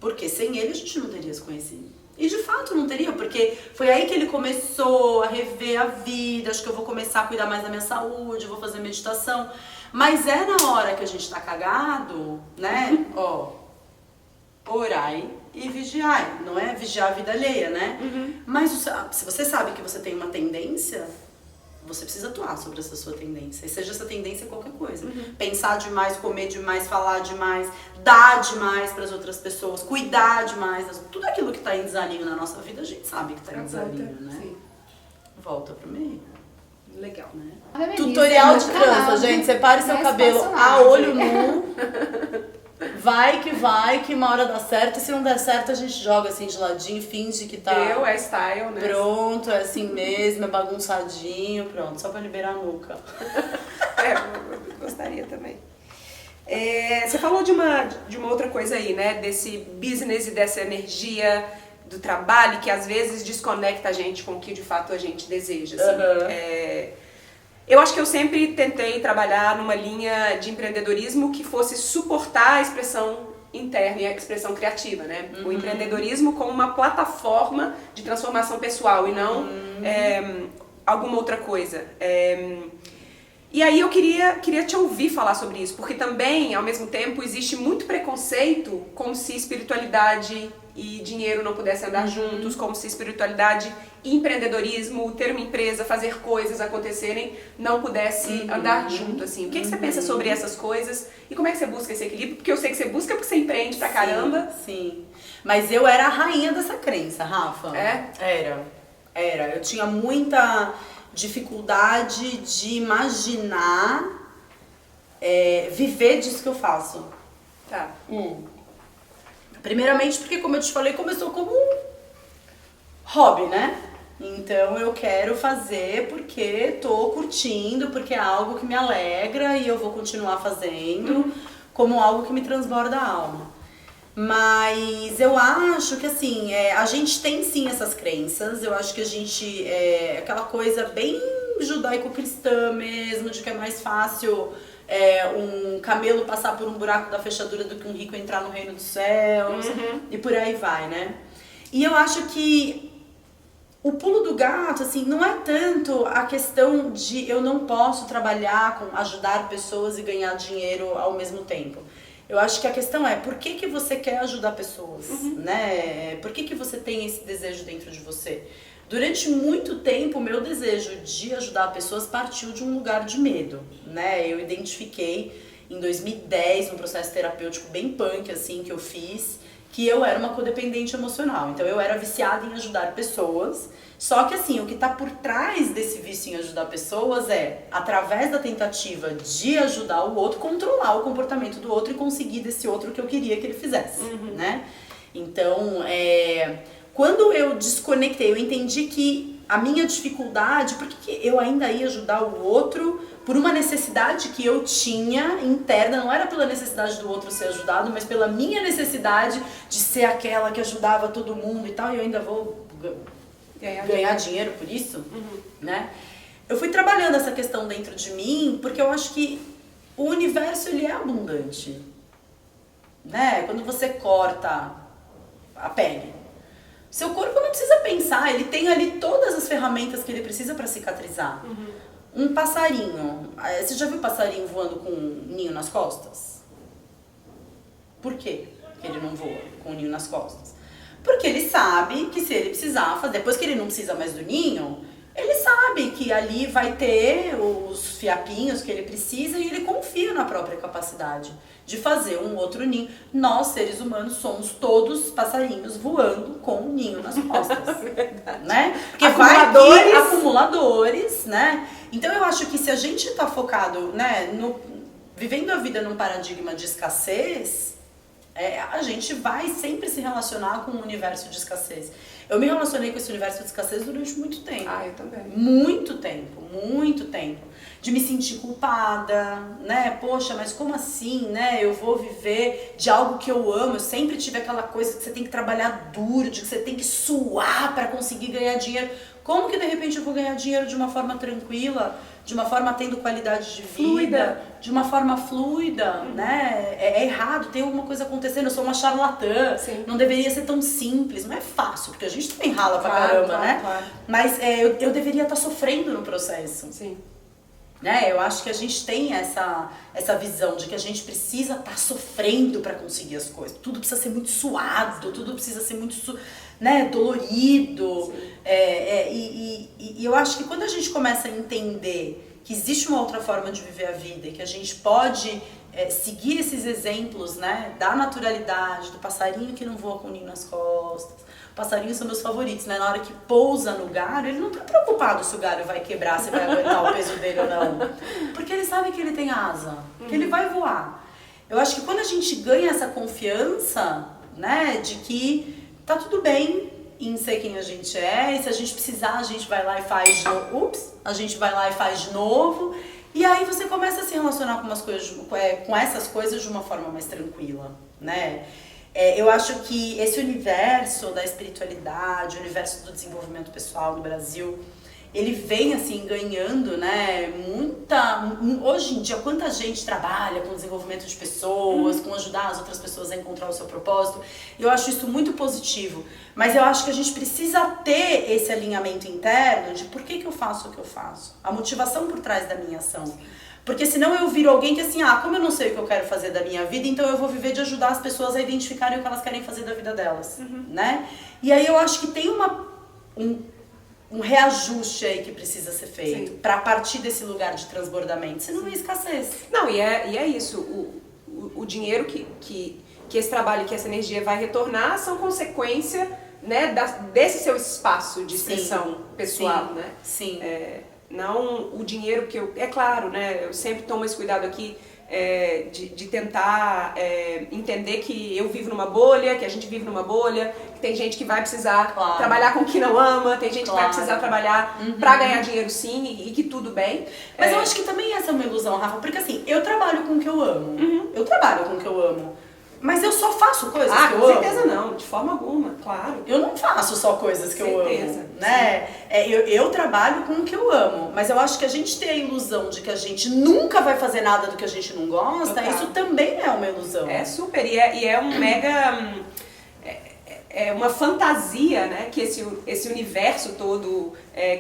Porque sem ele a gente não teria se conhecido. E de fato não teria, porque foi aí que ele começou a rever a vida, acho que eu vou começar a cuidar mais da minha saúde, eu vou fazer meditação. Mas é na hora que a gente tá cagado, né, orai e vigiai, não é vigiar a vida alheia, né? Mas se você sabe que você tem uma tendência, você precisa atuar sobre essa sua tendência. E seja essa tendência qualquer coisa. Pensar demais, comer demais, falar demais, dar demais para as outras pessoas, cuidar demais. Tudo aquilo que tá em desalinho na nossa vida, a gente sabe que tá em desalinho, né? Sim. Volta pro meio. Legal, né? Tutorial de trança, gente. Separe seu cabelo a olho nu. Vai, que uma hora dá certo. E se não der certo, a gente joga assim de ladinho, finge que tá... É style, né? Pronto, é assim mesmo, é bagunçadinho, pronto. Só pra liberar a nuca. Eu gostaria também. Você falou de uma outra coisa aí, né? Desse business e dessa energia do trabalho que às vezes desconecta a gente com o que de fato a gente deseja. Assim. Eu acho que eu sempre tentei trabalhar numa linha de empreendedorismo que fosse suportar a expressão interna e a expressão criativa, né? O empreendedorismo como uma plataforma de transformação pessoal e não alguma outra coisa. E aí eu queria te ouvir falar sobre isso, porque também, ao mesmo tempo, existe muito preconceito como se espiritualidade e dinheiro não pudessem andar juntos, como se espiritualidade e empreendedorismo, o termo empresa, fazer coisas acontecerem, não pudesse andar junto, assim. O que você pensa sobre essas coisas e como é que você busca esse equilíbrio? Porque eu sei que você busca porque você empreende pra caramba. Sim. Mas eu era a rainha dessa crença, Rafa. É? Era. Eu tinha muita dificuldade de imaginar viver disso que eu faço. Tá. Primeiramente porque, como eu te falei, começou como um hobby, né? Então eu quero fazer porque tô curtindo, porque é algo que me alegra e eu vou continuar fazendo como algo que me transborda a alma. Mas eu acho que assim, a gente tem sim essas crenças, eu acho que a gente, aquela coisa bem judaico-cristã mesmo, de que é mais fácil um camelo passar por um buraco da fechadura do que um rico entrar no reino dos céus, e por aí vai, né? E eu acho que o pulo do gato, assim, não é tanto a questão de eu não posso trabalhar com ajudar pessoas e ganhar dinheiro ao mesmo tempo. Eu acho que a questão é, por que você quer ajudar pessoas, né? Por que você tem esse desejo dentro de você? Durante muito tempo, o meu desejo de ajudar pessoas partiu de um lugar de medo, né? Eu identifiquei em 2010, num processo terapêutico bem punk, assim, que eu fiz, que eu era uma codependente emocional. Então eu era viciada em ajudar pessoas, só que assim, o que tá por trás desse vício em ajudar pessoas é, através da tentativa de ajudar o outro, controlar o comportamento do outro e conseguir desse outro o que eu queria que ele fizesse, né? Então, quando eu desconectei, eu entendi que a minha dificuldade, por que eu ainda ia ajudar o outro por uma necessidade que eu tinha interna, não era pela necessidade do outro ser ajudado, mas pela minha necessidade de ser aquela que ajudava todo mundo e tal, e eu ainda vou ganhar dinheiro por isso, né? Eu fui trabalhando essa questão dentro de mim porque eu acho que o universo ele é abundante, né? Quando você corta a pele, seu corpo não precisa pensar, ele tem ali todas as ferramentas que ele precisa para cicatrizar. Um passarinho, você já viu passarinho voando com um ninho nas costas? Por quê que ele não voa com o ninho nas costas? Porque ele sabe que se ele precisar fazer, depois que ele não precisa mais do ninho, ele sabe que ali vai ter os fiapinhos que ele precisa e ele confia na própria capacidade de fazer um outro ninho. Nós, seres humanos, somos todos passarinhos voando com um ninho nas costas, né? Porque acumuladores, né? Então eu acho que se a gente tá focado, né, vivendo a vida num paradigma de escassez, a gente vai sempre se relacionar com um universo de escassez. Eu me relacionei com esse universo de escassez durante muito tempo. Ah, eu também. Muito tempo, muito tempo. De me sentir culpada, né? Poxa, mas como assim, né? Eu vou viver de algo que eu amo. Eu sempre tive aquela coisa que você tem que trabalhar duro, de que você tem que suar para conseguir ganhar dinheiro. Como que de repente eu vou ganhar dinheiro de uma forma tranquila, de uma forma tendo qualidade de vida, fluida, de uma forma fluida, né? É errado, tem alguma coisa acontecendo, eu sou uma charlatã, não deveria ser tão simples, não é fácil, porque a gente também rala pra caramba, né? Claro. Mas eu deveria estar sofrendo no processo. Sim. Né? Eu acho que a gente tem essa visão de que a gente precisa estar sofrendo para conseguir as coisas. Tudo precisa ser muito suado, tudo precisa ser muito dolorido. E eu acho que quando a gente começa a entender que existe uma outra forma de viver a vida e que a gente pode seguir esses exemplos, né, da naturalidade, do passarinho que não voa com o ninho nas costas. Passarinhos são meus favoritos, né? Na hora que pousa no galho, ele não tá preocupado se o galho vai quebrar, se vai aguentar o peso dele ou não. Porque ele sabe que ele tem asa, que ele vai voar. Eu acho que quando a gente ganha essa confiança, né, de que tá tudo bem em ser quem a gente é, e se a gente precisar, a gente vai lá e faz de novo. A gente vai lá e faz de novo. E aí você começa a se relacionar com umas coisas, com essas coisas de uma forma mais tranquila, né? Eu acho que esse universo da espiritualidade, o universo do desenvolvimento pessoal no Brasil, ele vem assim ganhando, né, hoje em dia, quanta gente trabalha com desenvolvimento de pessoas, com ajudar as outras pessoas a encontrar o seu propósito. Eu acho isso muito positivo, mas eu acho que a gente precisa ter esse alinhamento interno de por que eu faço o que eu faço, a motivação por trás da minha ação. Porque senão eu viro alguém que assim, como eu não sei o que eu quero fazer da minha vida, então eu vou viver de ajudar as pessoas a identificarem o que elas querem fazer da vida delas, né? E aí eu acho que tem um reajuste aí que precisa ser feito para partir desse lugar de transbordamento, senão é escassez. Não, e é isso, o dinheiro que esse trabalho, que essa energia vai retornar são consequência, né, desse seu espaço de expressão pessoal, né? Sim. Não o dinheiro que é claro, né? Eu sempre tomo esse cuidado aqui de tentar entender que eu vivo numa bolha, que a gente vive numa bolha, que tem gente que vai precisar trabalhar com o que não ama, tem gente que vai precisar trabalhar pra ganhar dinheiro sim, e que tudo bem. Mas eu acho que também essa é uma ilusão, Rafa, porque assim, eu trabalho com o que eu amo. Eu trabalho com o que eu amo. Mas eu só faço coisas que eu amo. Com certeza não, de forma alguma, claro. Eu não faço só coisas que eu amo, né? Eu trabalho com o que eu amo, mas eu acho que a gente tem a ilusão de que a gente nunca vai fazer nada do que a gente não gosta, isso também é uma ilusão. É super, e é um mega... É uma fantasia, né, que esse universo todo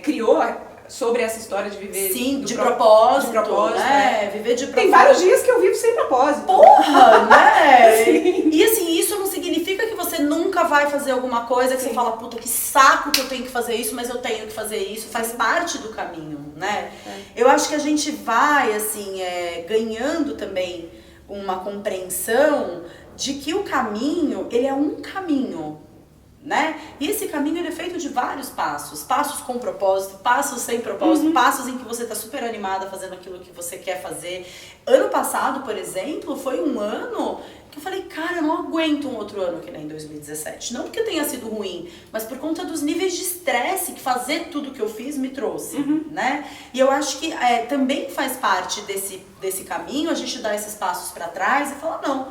criou sobre essa história de viver de propósito, né? Viver de propósito. Tem vários dias que eu vivo sem propósito. Porra, né? E assim, isso não significa que você nunca vai fazer alguma coisa que você fala, puta, que saco que eu tenho que fazer isso, mas eu tenho que fazer isso. Faz parte do caminho, né? Eu acho que a gente vai, assim, ganhando também uma compreensão de que o caminho, ele é um caminho, né? E esse caminho ele é feito de vários passos, passos com propósito, passos sem propósito, passos em que você tá super animada fazendo aquilo que você quer fazer. Ano passado, por exemplo, foi um ano que eu falei, cara, eu não aguento um outro ano que nem 2017. Não porque tenha sido ruim, mas por conta dos níveis de estresse que fazer tudo que eu fiz me trouxe, né? E eu acho que também faz parte desse caminho a gente dar esses passos para trás e falar, não,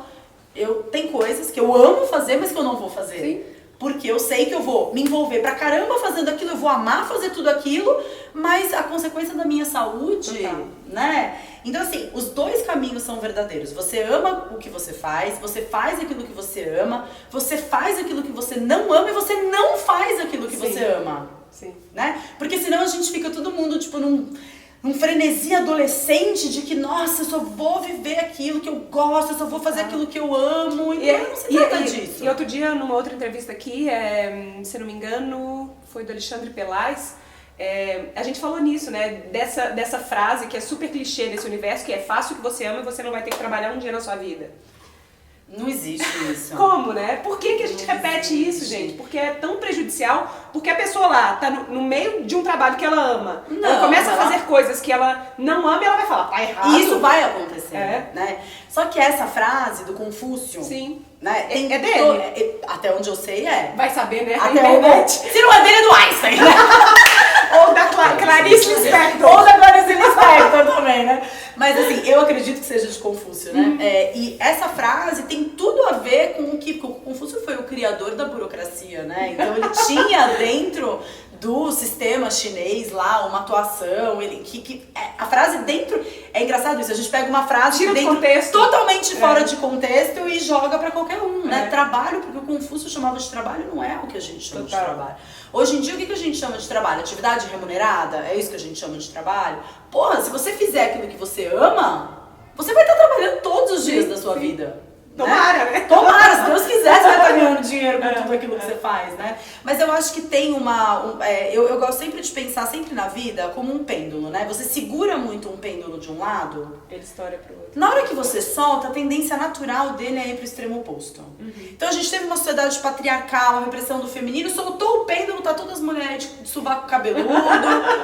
tem coisas que eu amo fazer, mas que eu não vou fazer. Porque eu sei que eu vou me envolver pra caramba fazendo aquilo, eu vou amar fazer tudo aquilo, mas a consequência da minha saúde, né? Então, assim, os dois caminhos são verdadeiros. Você ama o que você faz aquilo que você ama, você faz aquilo que você não ama e você não faz aquilo que você ama. Sim. Né? Porque senão a gente fica todo mundo, tipo, num frenesi adolescente de que, nossa, eu só vou viver aquilo que eu gosto, eu só vou fazer aquilo que eu amo. E não se trata disso. E outro dia, numa outra entrevista aqui, se não me engano, foi do Alexandre Pelaz, a gente falou nisso, né? Dessa frase que é super clichê nesse universo, que é fácil o que você ama e você não vai ter que trabalhar um dia na sua vida. Não existe isso. Como, né? Por que a gente repete isso, gente? Porque é tão prejudicial, porque a pessoa lá tá no meio de um trabalho que ela ama. Ela começa a fazer coisas que ela não ama e ela vai falar, tá errado. E isso vai acontecer, né? Só que essa frase do Confúcio, sim, né? É dele. Até onde eu sei Vai saber, né? Até internet. Se não é dele, é do Einstein, né? Ou da Clarice Lispector. Ou da Clarice Lispector também, né? Mas assim, eu acredito que seja de Confúcio, né? E essa frase tem tudo a ver com o que Confúcio foi o criador da burocracia, né? Então ele tinha dentro do sistema chinês lá uma atuação, a frase dentro, é engraçado isso, a gente pega uma frase tira dentro, contexto, totalmente fora de contexto e joga pra qualquer um, né? Trabalho, porque o Confúcio chamava de trabalho, não é o que a gente chama de trabalho. Hoje em dia, o que a gente chama de trabalho? Atividade remunerada? É isso que a gente chama de trabalho? Porra, se você fizer aquilo que você ama, você vai estar trabalhando todos os dias da sua vida. Tomara, né? Tomara, se Deus quiser, você vai estar ganhando dinheiro com tudo aquilo que você faz, né? Mas eu acho que tem eu gosto sempre de pensar, sempre na vida, como um pêndulo, né? Você segura muito um pêndulo de um lado, ele estoura pro outro. Na hora que você solta, a tendência natural dele é ir pro extremo oposto. Então a gente teve uma sociedade patriarcal, uma repressão do feminino, soltou o pêndulo, tá todas as mulheres de sovaco cabeludo,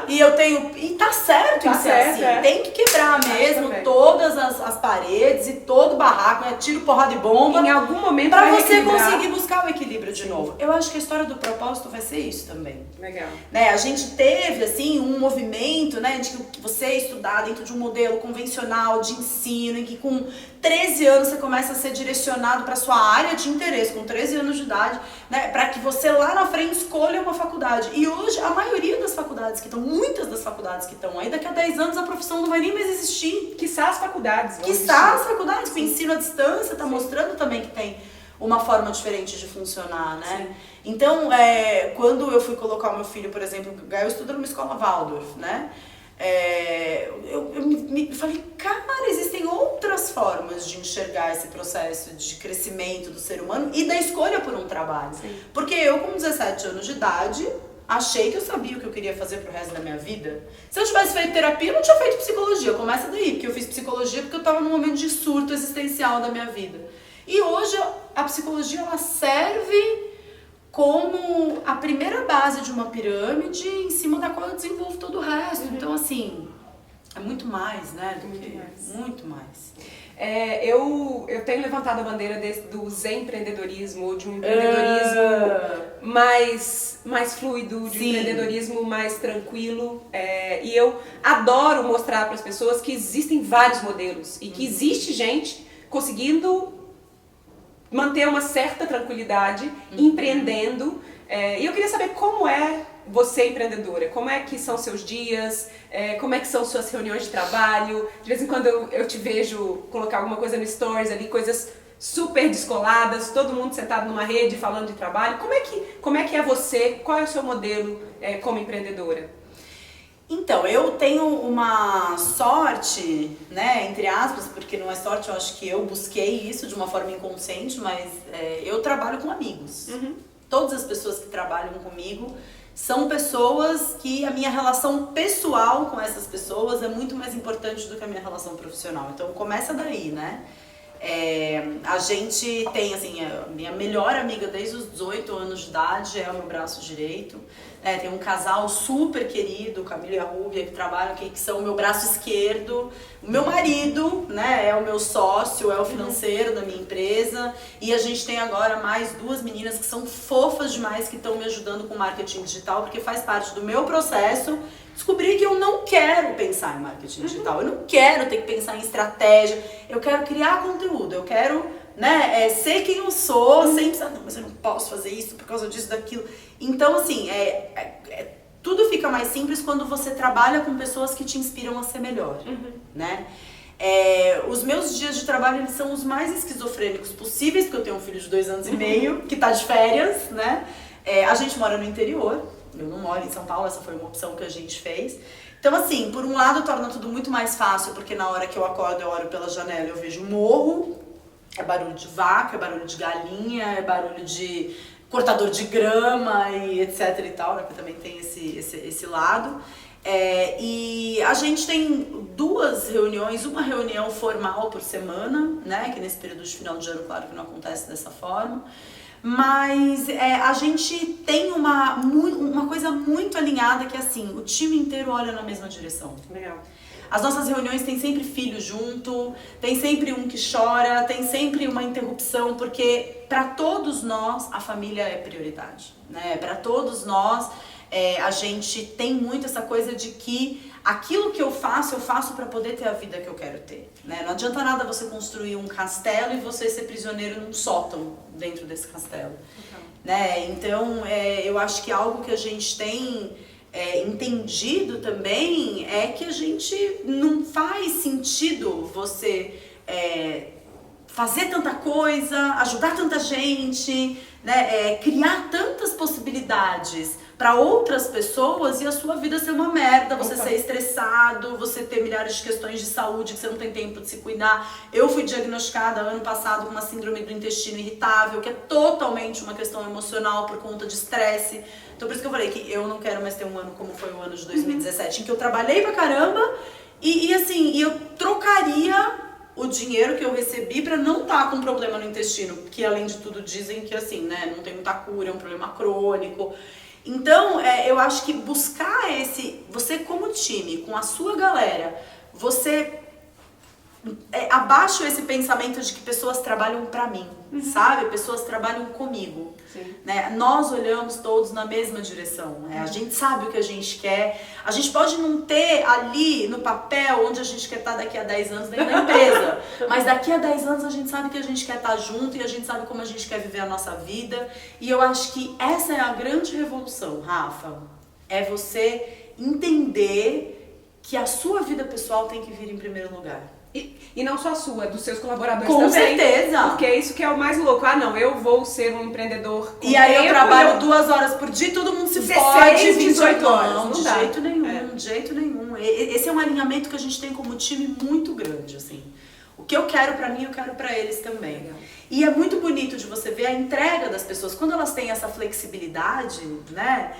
e tá certo em ser assim. Tem que quebrar mesmo todas as paredes e todo o barraco, né? Tiro, porrada e bomba. Em algum momento pra você conseguir buscar o equilíbrio de novo. Eu acho que a história do propósito vai ser isso também. Legal. Né? A gente teve, assim, um movimento, né, de que você estudar dentro de um modelo convencional de ensino, em que com 13 anos você começa a ser direcionado para sua área de interesse, com 13 anos de idade, né, para que você lá na frente escolha uma faculdade. E hoje, a maioria das faculdades que estão, muitas das faculdades que estão aí, daqui a 10 anos a profissão não vai nem mais existir. Quiçá as faculdades. Quiçá as faculdades, o ensino à distância está mostrando também que tem uma forma diferente de funcionar, né? Sim. Então, quando eu fui colocar o meu filho, por exemplo, eu estudo numa escola Waldorf, né? Eu me falei, cara, existem outras formas de enxergar esse processo de crescimento do ser humano e da escolha por um trabalho. Sim. Porque eu, com 17 anos de idade, achei que eu sabia o que eu queria fazer pro resto da minha vida. Se eu tivesse feito terapia, eu não tinha feito psicologia. Começa daí, porque eu fiz psicologia porque eu tava num momento de surto existencial da minha vida. E hoje a psicologia, ela serve como a primeira base de uma pirâmide em cima da qual eu desenvolvo todo o resto. Então, assim, é muito mais, né? Muito mais. Eu tenho levantado a bandeira do zen empreendedorismo, ou de um empreendedorismo mais fluido, de um empreendedorismo mais tranquilo. E eu adoro mostrar para as pessoas que existem vários modelos e que existe gente conseguindo manter uma certa tranquilidade, empreendendo. E eu queria saber como é você empreendedora, como é que são seus dias, como é que são suas reuniões de trabalho. De vez em quando eu te vejo colocar alguma coisa no stories ali, coisas super descoladas, todo mundo sentado numa rede falando de trabalho. Como é que é você, qual é o seu modelo como empreendedora? Então, eu tenho uma sorte, né, entre aspas, porque não é sorte, eu acho que eu busquei isso de uma forma inconsciente, mas eu trabalho com amigos. Todas as pessoas que trabalham comigo são pessoas que a minha relação pessoal com essas pessoas é muito mais importante do que a minha relação profissional. Então, começa daí, né? A gente tem, assim, a minha melhor amiga desde os 18 anos de idade é o meu braço direito. Tem um casal super querido, Camila e a Rúbia, que trabalham aqui, que são o meu braço esquerdo. O meu marido, né, é o meu sócio, é o financeiro da minha empresa. E a gente tem agora mais 2 meninas que são fofas demais, que estão me ajudando com marketing digital, porque faz parte do meu processo descobrir que eu não quero pensar em marketing digital. Eu não quero ter que pensar em estratégia. Eu quero criar conteúdo, eu quero né? Ser quem eu sou, sem precisar, não, mas eu não posso fazer isso por causa disso, daquilo. Então, assim, tudo fica mais simples quando você trabalha com pessoas que te inspiram a ser melhor, né? Os meus dias de trabalho, eles são os mais esquizofrênicos possíveis, porque eu tenho um filho de 2 anos e meio, que tá de férias, né? A gente mora no interior, eu não moro em São Paulo, essa foi uma opção que a gente fez. Então, assim, por um lado torna tudo muito mais fácil, porque na hora que eu acordo, eu olho pela janela, eu vejo morro, é barulho de vaca, é barulho de galinha, é barulho de cortador de grama e etc e tal, né? Porque também tem esse lado. E a gente tem 2 reuniões, uma reunião formal por semana, né? Que nesse período de final de ano, claro que não acontece dessa forma. Mas a gente tem uma coisa muito alinhada, que é assim, o time inteiro olha na mesma direção. Legal. As nossas reuniões tem sempre filho junto, tem sempre um que chora, tem sempre uma interrupção, porque para todos nós a família é prioridade, né? Para todos nós a gente tem muito essa coisa de que aquilo que eu faço para poder ter a vida que eu quero ter, né? Não adianta nada você construir um castelo e você ser prisioneiro num sótão dentro desse castelo, né? Então, eu acho que algo que a gente tem entendido também é que a gente não faz sentido você fazer tanta coisa, ajudar tanta gente, né? Criar tantas possibilidades para outras pessoas e a sua vida ser uma merda, você ser estressado, você ter milhares de questões de saúde que você não tem tempo de se cuidar. Eu fui diagnosticada ano passado com uma síndrome do intestino irritável, que é totalmente uma questão emocional por conta de estresse. Então por isso que eu falei que eu não quero mais ter um ano como foi o ano de 2017, em que eu trabalhei pra caramba e eu trocaria o dinheiro que eu recebi pra não estar com problema no intestino, que além de tudo dizem que assim, né, não tem muita cura, é um problema crônico. Então, eu acho que buscar você como time, com a sua galera, você abaixa esse pensamento de que pessoas trabalham pra mim, sabe? Pessoas trabalham comigo, né? Nós olhamos todos na mesma direção, né? A gente sabe o que a gente quer, a gente pode não ter ali no papel onde a gente quer estar daqui a 10 anos dentro da empresa, mas daqui a 10 anos a gente sabe que a gente quer estar junto e a gente sabe como a gente quer viver a nossa vida. E eu acho que essa é a grande revolução, Rafa, é você entender que a sua vida pessoal tem que vir em primeiro lugar. E não só a sua, dos seus colaboradores com também. Com certeza. Porque é isso que é o mais louco. Ah, não, eu vou ser um empreendedor com e aí eu trabalho 2 horas por dia e todo mundo se 16, fode. 18 horas. Não, de jeito nenhum, de jeito nenhum. Esse é um alinhamento que a gente tem como time muito grande, assim. O que eu quero pra mim, eu quero pra eles também. Legal. E é muito bonito de você ver a entrega das pessoas, quando elas têm essa flexibilidade, né?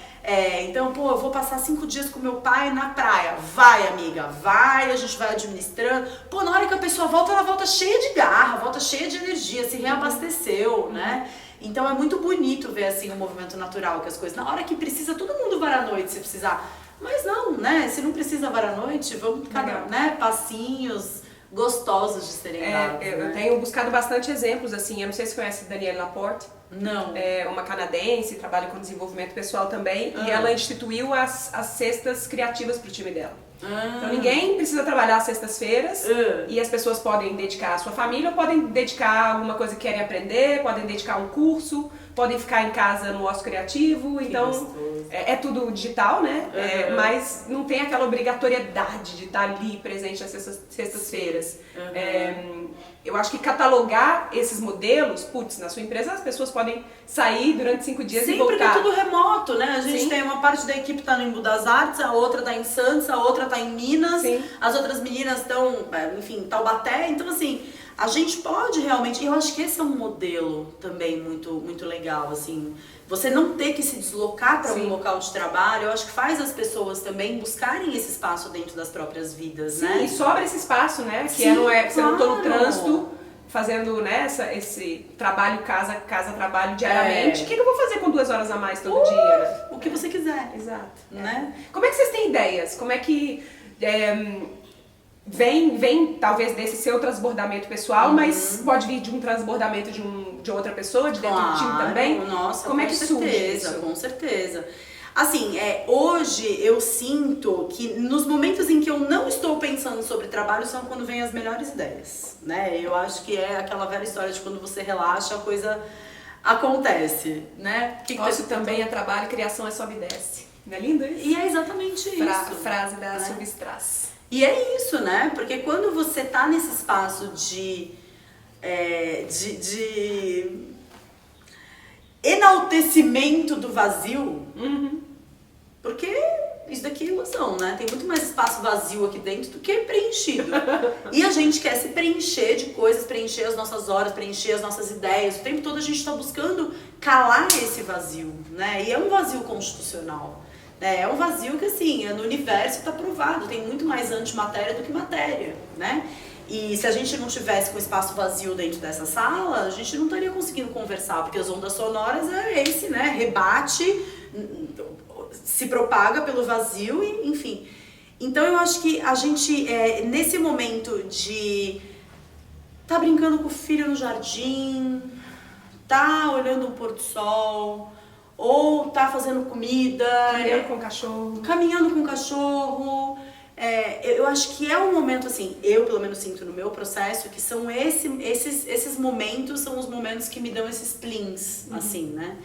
Então, pô, eu vou passar 5 dias com meu pai na praia. Vai, amiga, vai, a gente vai administrando. Pô, na hora que a pessoa volta, ela volta cheia de garra, volta cheia de energia, se reabasteceu, né? Então é muito bonito ver, assim, o movimento natural, que as coisas, na hora que precisa, todo mundo vai à noite, se precisar. Mas não, né? Se não precisa var à noite, vamos cada, né? Passinhos gostosos de serem dados. Eu tenho buscado bastante exemplos, assim, eu não sei se conhece a Danielle Laporte. Não. É uma canadense, trabalha com desenvolvimento pessoal também, e ela instituiu as cestas criativas pro time dela. Então ninguém precisa trabalhar às sextas-feiras e as pessoas podem dedicar a sua família ou podem dedicar alguma coisa que querem aprender, podem dedicar um curso, podem ficar em casa no ócio criativo, então é tudo digital, né? Mas não tem aquela obrigatoriedade de estar ali presente às sextas-feiras. Eu acho que catalogar esses modelos, putz, na sua empresa as pessoas podem sair durante 5 dias e voltar. Sempre que é tudo remoto, né? A gente tem uma parte da equipe tá no Embu das Artes, a outra tá em Santos, a outra tá em Minas, as outras meninas estão, enfim, em Taubaté. Então, assim, a gente pode realmente... Eu acho que esse é um modelo também muito, muito legal, assim. Você não ter que se deslocar para um local de trabalho, eu acho que faz as pessoas também buscarem esse espaço dentro das próprias vidas, né? E sobra esse espaço, né? Que você não tô no trânsito fazendo, né, esse trabalho casa-trabalho diariamente. O que eu vou fazer com 2 horas a mais todo dia? Né? O que você quiser. Exato. Né? Como é que vocês têm ideias? Como é que... Vem talvez desse seu transbordamento pessoal, mas pode vir de um transbordamento de outra pessoa, de dentro do time também. Nossa, como é que surge isso? Com certeza. Assim, hoje eu sinto que nos momentos em que eu não estou pensando sobre trabalho são quando vem as melhores ideias, né? Eu acho que é aquela velha história de quando você relaxa, a coisa acontece, né? Isso também é trabalho, criação é sobe e desce. Não é lindo isso? E é exatamente isso. Frase da né? Silvia Strass. E é isso, né? Porque quando você tá nesse espaço de enaltecimento do vazio, porque isso daqui é ilusão, né? Tem muito mais espaço vazio aqui dentro do que preenchido. E a gente quer se preencher de coisas, preencher as nossas horas, preencher as nossas ideias. O tempo todo a gente está buscando calar esse vazio, né? E é um vazio constitucional. É um vazio que, assim, no universo está provado. Tem muito mais antimatéria do que matéria, né? E se a gente não tivesse com espaço vazio dentro dessa sala, a gente não estaria conseguindo conversar, porque as ondas sonoras né? Rebate, se propaga pelo vazio, e, enfim. Então eu acho que a gente, nesse momento de tá brincando com o filho no jardim, tá olhando um pôr do sol, ou tá fazendo comida, caminhando com o cachorro. Eu acho que é um momento, assim, eu pelo menos sinto no meu processo, que são esses momentos são os momentos que me dão esses plins, assim, né?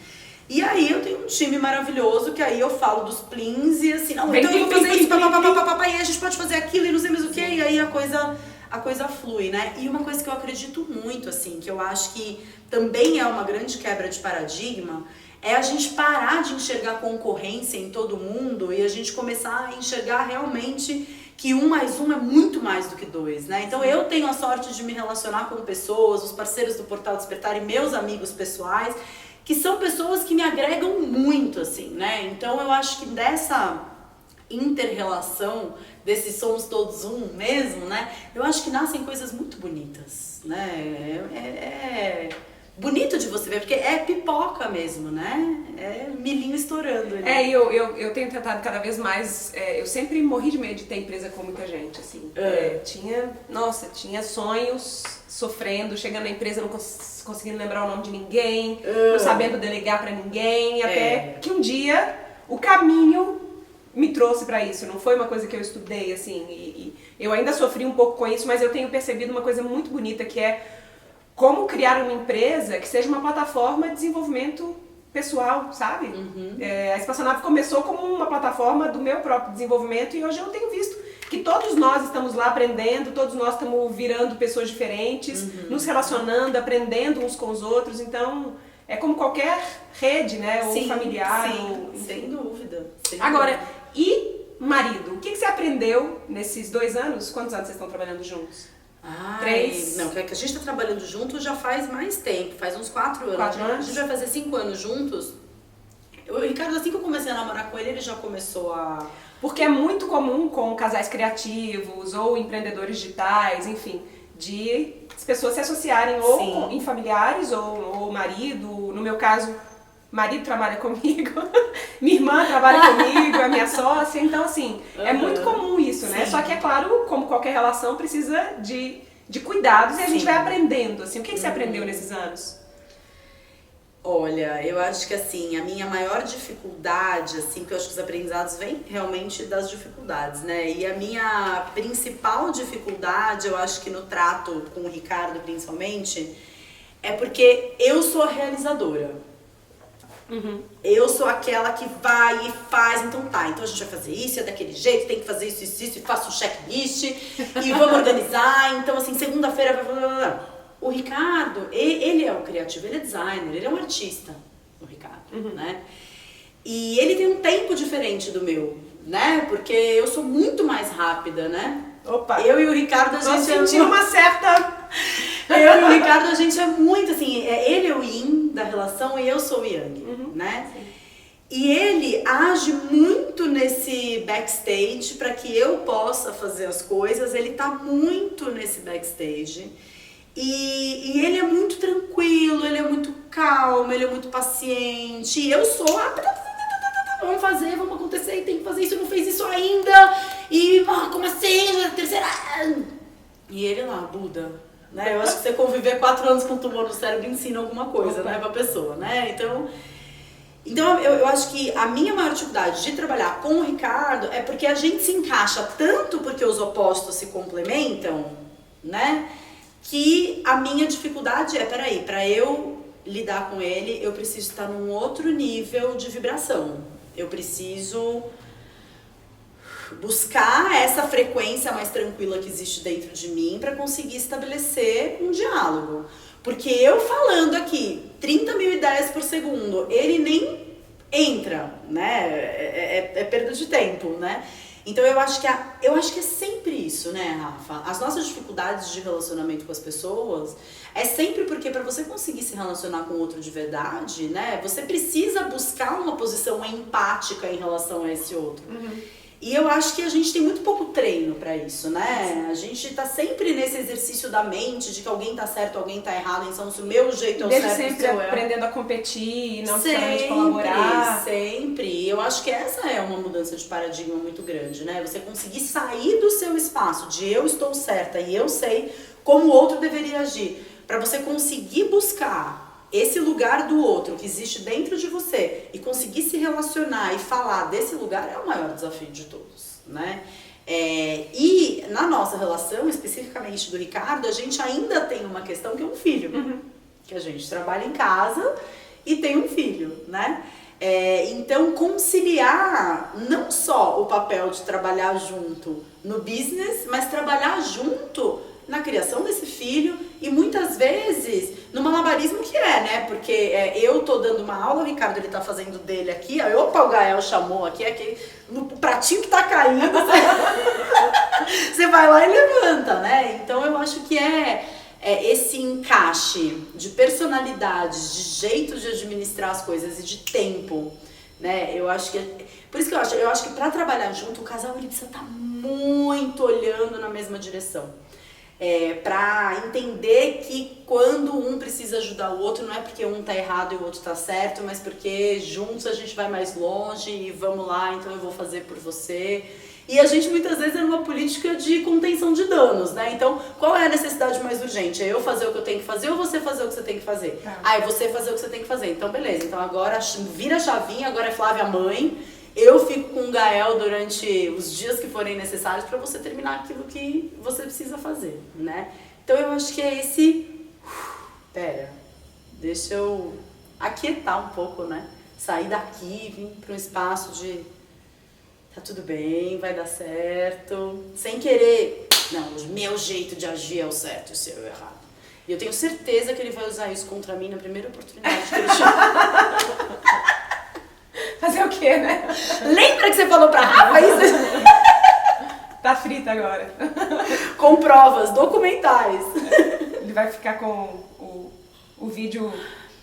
E aí eu tenho um time maravilhoso, que aí eu falo dos plins e assim, não, então eu vou fazer isso, e a gente pode fazer aquilo e não sei mais o que, e aí a coisa flui, né? E uma coisa que eu acredito muito, assim, que eu acho que também é uma grande quebra de paradigma, é a gente parar de enxergar concorrência em todo mundo e a gente começar a enxergar realmente que 1 mais 1 é muito mais do que 2, né? Então eu tenho a sorte de me relacionar com pessoas, os parceiros do Portal Despertar e meus amigos pessoais, que são pessoas que me agregam muito, assim, né? Então eu acho que dessa inter-relação, desse somos todos um mesmo, né? Eu acho que nascem coisas muito bonitas, né? Bonito de você ver, porque é pipoca mesmo, né? É milhinho estourando. Né? Eu tenho tentado cada vez mais. Eu sempre morri de medo de ter empresa com muita gente, assim. Tinha sonhos, sofrendo, chegando na empresa, não conseguindo lembrar o nome de ninguém, não sabendo delegar pra ninguém, até que um dia o caminho me trouxe pra isso. Não foi uma coisa que eu estudei, assim, e eu ainda sofri um pouco com isso, mas eu tenho percebido uma coisa muito bonita, que é como criar uma empresa que seja uma plataforma de desenvolvimento pessoal, sabe? A Espaçonave começou como uma plataforma do meu próprio desenvolvimento e hoje eu tenho visto que todos nós estamos lá aprendendo, todos nós estamos virando pessoas diferentes, nos relacionando, aprendendo uns com os outros. Então, é como qualquer rede, né? Ou familiar. Sem dúvida. Agora, e marido? O que você aprendeu nesses 2 anos? Quantos anos vocês estão trabalhando juntos? 3? Não, que a gente tá trabalhando junto já faz mais tempo, faz uns 4 anos. 4 anos? A gente vai fazer 5 anos juntos. O Ricardo, assim que eu comecei a namorar com ele já começou a... Porque é muito comum com casais criativos ou empreendedores digitais, enfim, de as pessoas se associarem ou em familiares ou marido. No meu caso, marido trabalha comigo, minha irmã trabalha comigo, é minha sócia, então assim, é muito comum isso, né? Só que é claro, como qualquer relação, precisa de cuidados e a gente vai aprendendo, assim. O que você aprendeu nesses anos? Olha, eu acho que assim, a minha maior dificuldade, assim, porque eu acho que os aprendizados vêm realmente das dificuldades, né? E a minha principal dificuldade, eu acho que no trato com o Ricardo principalmente, é porque eu sou a realizadora. Eu sou aquela que vai e faz, então a gente vai fazer isso, é daquele jeito, tem que fazer isso, e faço um checklist, e vamos organizar, então assim, segunda-feira vai... O Ricardo, ele é o criativo, ele é designer, ele é um artista, o Ricardo, né? E ele tem um tempo diferente do meu, né? Porque eu sou muito mais rápida, né? Opa! Eu e o Ricardo, a gente sentindo uma certa... Eu e o Ricardo, a gente é muito assim, ele é o yin da relação e eu sou o yang, né? Sim. E ele age muito nesse backstage para que eu possa fazer as coisas, ele tá muito nesse backstage. E ele é muito tranquilo, ele é muito calmo, ele é muito paciente. E eu sou vamos fazer, vamos acontecer, tem que fazer isso, não fez isso ainda. E como assim? Já é a terceira... E ele lá, Buda. Né? Eu acho que você conviver 4 anos com tumor no cérebro ensina alguma coisa, né, pra pessoa, né? Então, Então eu acho que a minha maior dificuldade de trabalhar com o Ricardo é porque a gente se encaixa tanto porque os opostos se complementam, né? Que a minha dificuldade é, peraí, pra eu lidar com ele, eu preciso estar num outro nível de vibração. Eu preciso buscar essa frequência mais tranquila que existe dentro de mim para conseguir estabelecer um diálogo. Porque eu falando aqui 30 mil ideias por segundo, ele nem entra, né? É perda de tempo, né? Então eu acho que é sempre isso, né, Rafa? As nossas dificuldades de relacionamento com as pessoas é sempre porque para você conseguir se relacionar com o outro de verdade, né, você precisa buscar uma posição empática em relação a esse outro. E eu acho que a gente tem muito pouco treino pra isso, né? A gente tá sempre nesse exercício da mente de que alguém tá certo, alguém tá errado, então se o meu jeito é o certo, desde sempre aprendendo a competir e não necessariamente colaborar. Sempre. Eu acho que essa é uma mudança de paradigma muito grande, né? Você conseguir sair do seu espaço de eu estou certa e eu sei como o outro deveria agir, pra você conseguir buscar esse lugar do outro que existe dentro de você e conseguir se relacionar e falar desse lugar é o maior desafio de todos, né? E na nossa relação, especificamente do Ricardo, a gente ainda tem uma questão que é um filho, que a gente trabalha em casa e tem um filho, né? Então conciliar não só o papel de trabalhar junto no business, mas trabalhar junto na criação desse filho e muitas vezes no malabarismo que né? Porque eu tô dando uma aula, o Ricardo ele tá fazendo dele aqui, aí opa, o Gael chamou aqui, no pratinho que tá caindo, você vai lá e levanta, né? Então eu acho que esse encaixe de personalidades, de jeito de administrar as coisas e de tempo, né? Eu acho que por isso que eu acho que para trabalhar junto o casal ele precisa estar muito olhando na mesma direção. Pra entender que quando um precisa ajudar o outro, não é porque um tá errado e o outro tá certo, mas porque juntos a gente vai mais longe e vamos lá, então eu vou fazer por você. E a gente muitas vezes é numa política de contenção de danos, né? Então, qual é a necessidade mais urgente? É eu fazer o que eu tenho que fazer ou você fazer o que você tem que fazer? É você fazer o que você tem que fazer. Então, beleza. Então agora vira a chavinha, agora é Flávia mãe. Eu fico com o Gael durante os dias que forem necessários para você terminar aquilo que você precisa fazer, né? Então eu acho que é esse... Pera, deixa eu aquietar um pouco, né? Sair daqui, vir para um espaço de... Tá tudo bem, vai dar certo. Sem querer... Não, o meu jeito de agir é o certo, o seu é o errado. E eu tenho certeza que ele vai usar isso contra mim na primeira oportunidade que ele tiver. Fazer o quê, né? Lembra que você falou pra Rafa isso? Tá frita agora. Com provas documentais. Ele vai ficar com o vídeo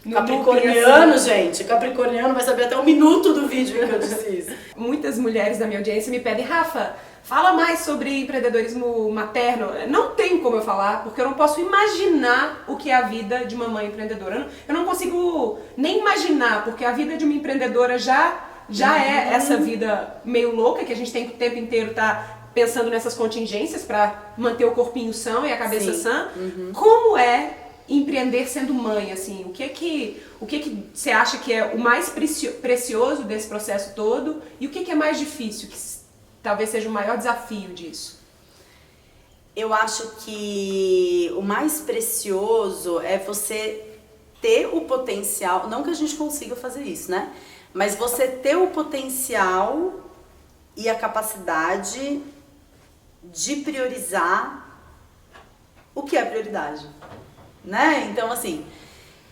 no Capricorniano, assim. Gente. Capricorniano vai saber até um minuto do vídeo que eu disse isso. Muitas mulheres da minha audiência me pedem, Rafa, fala mais sobre empreendedorismo materno. Não tem como eu falar, porque eu não posso imaginar o que é a vida de uma mãe empreendedora. Eu não consigo nem imaginar, porque a vida de uma empreendedora já é essa vida meio louca, que a gente tem que o tempo inteiro tá pensando nessas contingências para manter o corpinho são e a cabeça sã. Como é empreender sendo mãe, assim? O que você acha que é o mais precioso desse processo todo e o que é mais difícil, que talvez seja o maior desafio disso? Eu acho que o mais precioso é você ter o potencial, não que a gente consiga fazer isso, né? Mas você ter o potencial e a capacidade de priorizar o que é prioridade, né? Então, assim,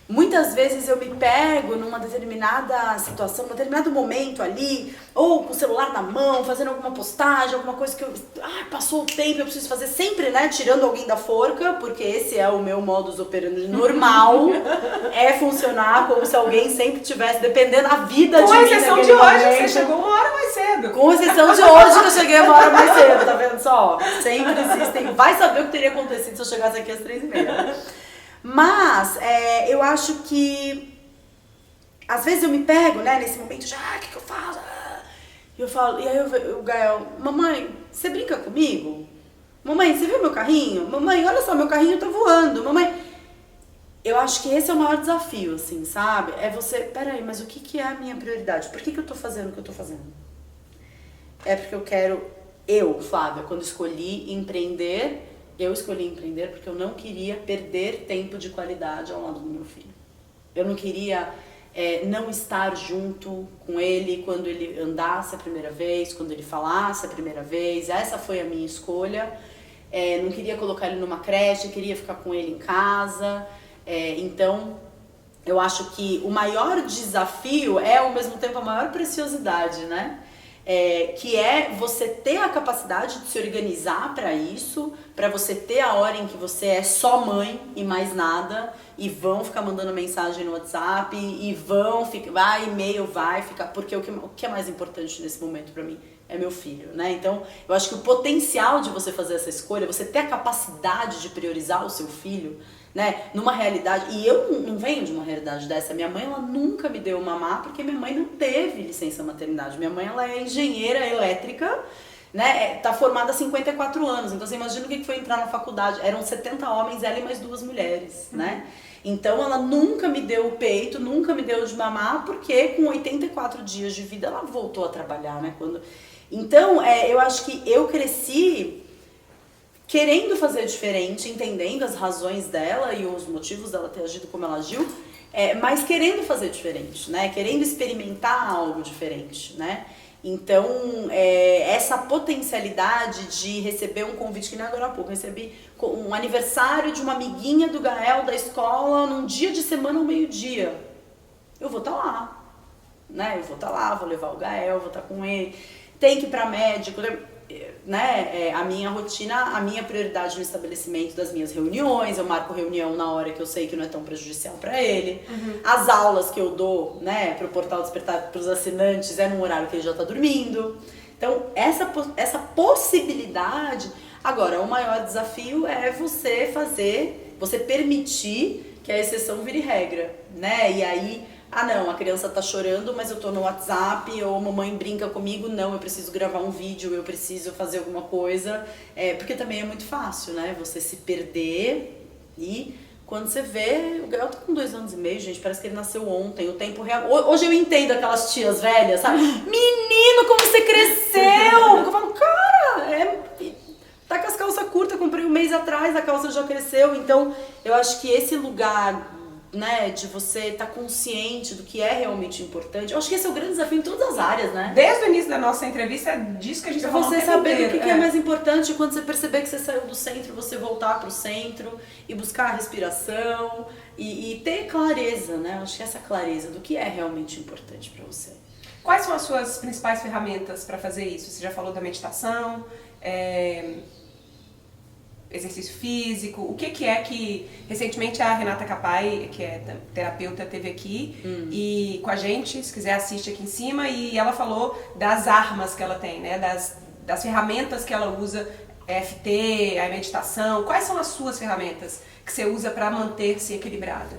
muitas vezes eu me pego numa determinada situação, num determinado momento ali, ou com o celular na mão, fazendo alguma postagem, alguma coisa que passou o tempo, eu preciso fazer sempre, né, tirando alguém da forca, porque esse é o meu modus operandi normal, é funcionar como se alguém sempre tivesse dependendo da vida de mim. Com exceção de hoje, que você chegou uma hora mais cedo. Com exceção de hoje, que eu cheguei uma hora mais cedo, tá vendo só? Sempre existem, vai saber o que teria acontecido se eu chegasse aqui às 3h30. Mas eu acho que às vezes eu me pego, né, nesse momento de o que eu faço? E eu falo, e aí o Gael, mamãe, você brinca comigo? Mamãe, você viu meu carrinho? Mamãe, olha só, meu carrinho tá voando. Mamãe. eu acho que esse é o maior desafio, assim, sabe? É você, peraí, mas o que é a minha prioridade? Por que eu tô fazendo o que eu tô fazendo? É porque Flávia, quando escolhi empreender, eu escolhi empreender porque eu não queria perder tempo de qualidade ao lado do meu filho. Eu não queria não estar junto com ele quando ele andasse a primeira vez, quando ele falasse a primeira vez. Essa foi a minha escolha. Não queria colocar ele numa creche, queria ficar com ele em casa. Então, eu acho que o maior desafio é, ao mesmo tempo, a maior preciosidade, né? Que é você ter a capacidade de se organizar para isso, para você ter a hora em que você é só mãe e mais nada, e vão ficar mandando mensagem no WhatsApp, e vai e-mail, vai ficar, porque o que é mais importante nesse momento para mim é meu filho, né? Então, eu acho que o potencial de você fazer essa escolha, você ter a capacidade de priorizar o seu filho, né, numa realidade, e eu não venho de uma realidade dessa, minha mãe, ela nunca me deu mamar, porque minha mãe não teve licença maternidade, minha mãe, ela é engenheira elétrica, né, tá formada há 54 anos, então você imagina o que foi entrar na faculdade, eram 70 homens, ela e mais 2 mulheres, né, então ela nunca me deu o peito, nunca me deu de mamar, porque com 84 dias de vida ela voltou a trabalhar, né, então, eu acho que eu cresci querendo fazer diferente, entendendo as razões dela e os motivos dela ter agido como ela agiu, mas querendo fazer diferente, né? Querendo experimentar algo diferente, né? Então, essa potencialidade de receber um convite, que nem agora há pouco, recebi um aniversário de uma amiguinha do Gael da escola num dia de semana ao meio-dia. Eu vou estar lá, né? Eu vou estar lá, vou levar o Gael, vou estar com ele. Tem que ir para médico, né? A minha rotina, a minha prioridade no estabelecimento das minhas reuniões, eu marco reunião na hora que eu sei que não é tão prejudicial para ele. As aulas que eu dou, né, pro Portal Despertar pros assinantes é num horário que ele já tá dormindo. Então, essa possibilidade. Agora, o maior desafio é você permitir que a exceção vire regra, né? E aí, não, a criança tá chorando, mas eu tô no WhatsApp, ou a mamãe brinca comigo, não, eu preciso gravar um vídeo, eu preciso fazer alguma coisa, porque também é muito fácil, né, você se perder e quando você vê, o Gael tá com 2 anos e meio, gente, parece que ele nasceu ontem, o tempo real, hoje eu entendo aquelas tias velhas, sabe, menino, como você cresceu, eu falo, cara, tá com as calças curtas, comprei um mês atrás, a calça já cresceu, então eu acho que esse lugar, né, de você estar consciente do que é realmente importante. Eu acho que esse é o grande desafio em todas as áreas, né? Desde o início da nossa entrevista, é disso que a gente tá falando. Você saber o que é mais importante, quando você perceber que você saiu do centro, você voltar pro centro e buscar a respiração e ter clareza, né? Eu acho que essa clareza do que é realmente importante para você. Quais são as suas principais ferramentas para fazer isso? Você já falou da meditação, exercício físico, o que é que recentemente a Renata Capai, que é terapeuta, teve aqui e com a gente, se quiser assiste aqui em cima, e ela falou das armas que ela tem, né, das ferramentas que ela usa, EFT, a meditação. Quais são as suas ferramentas que você usa para manter-se equilibrada?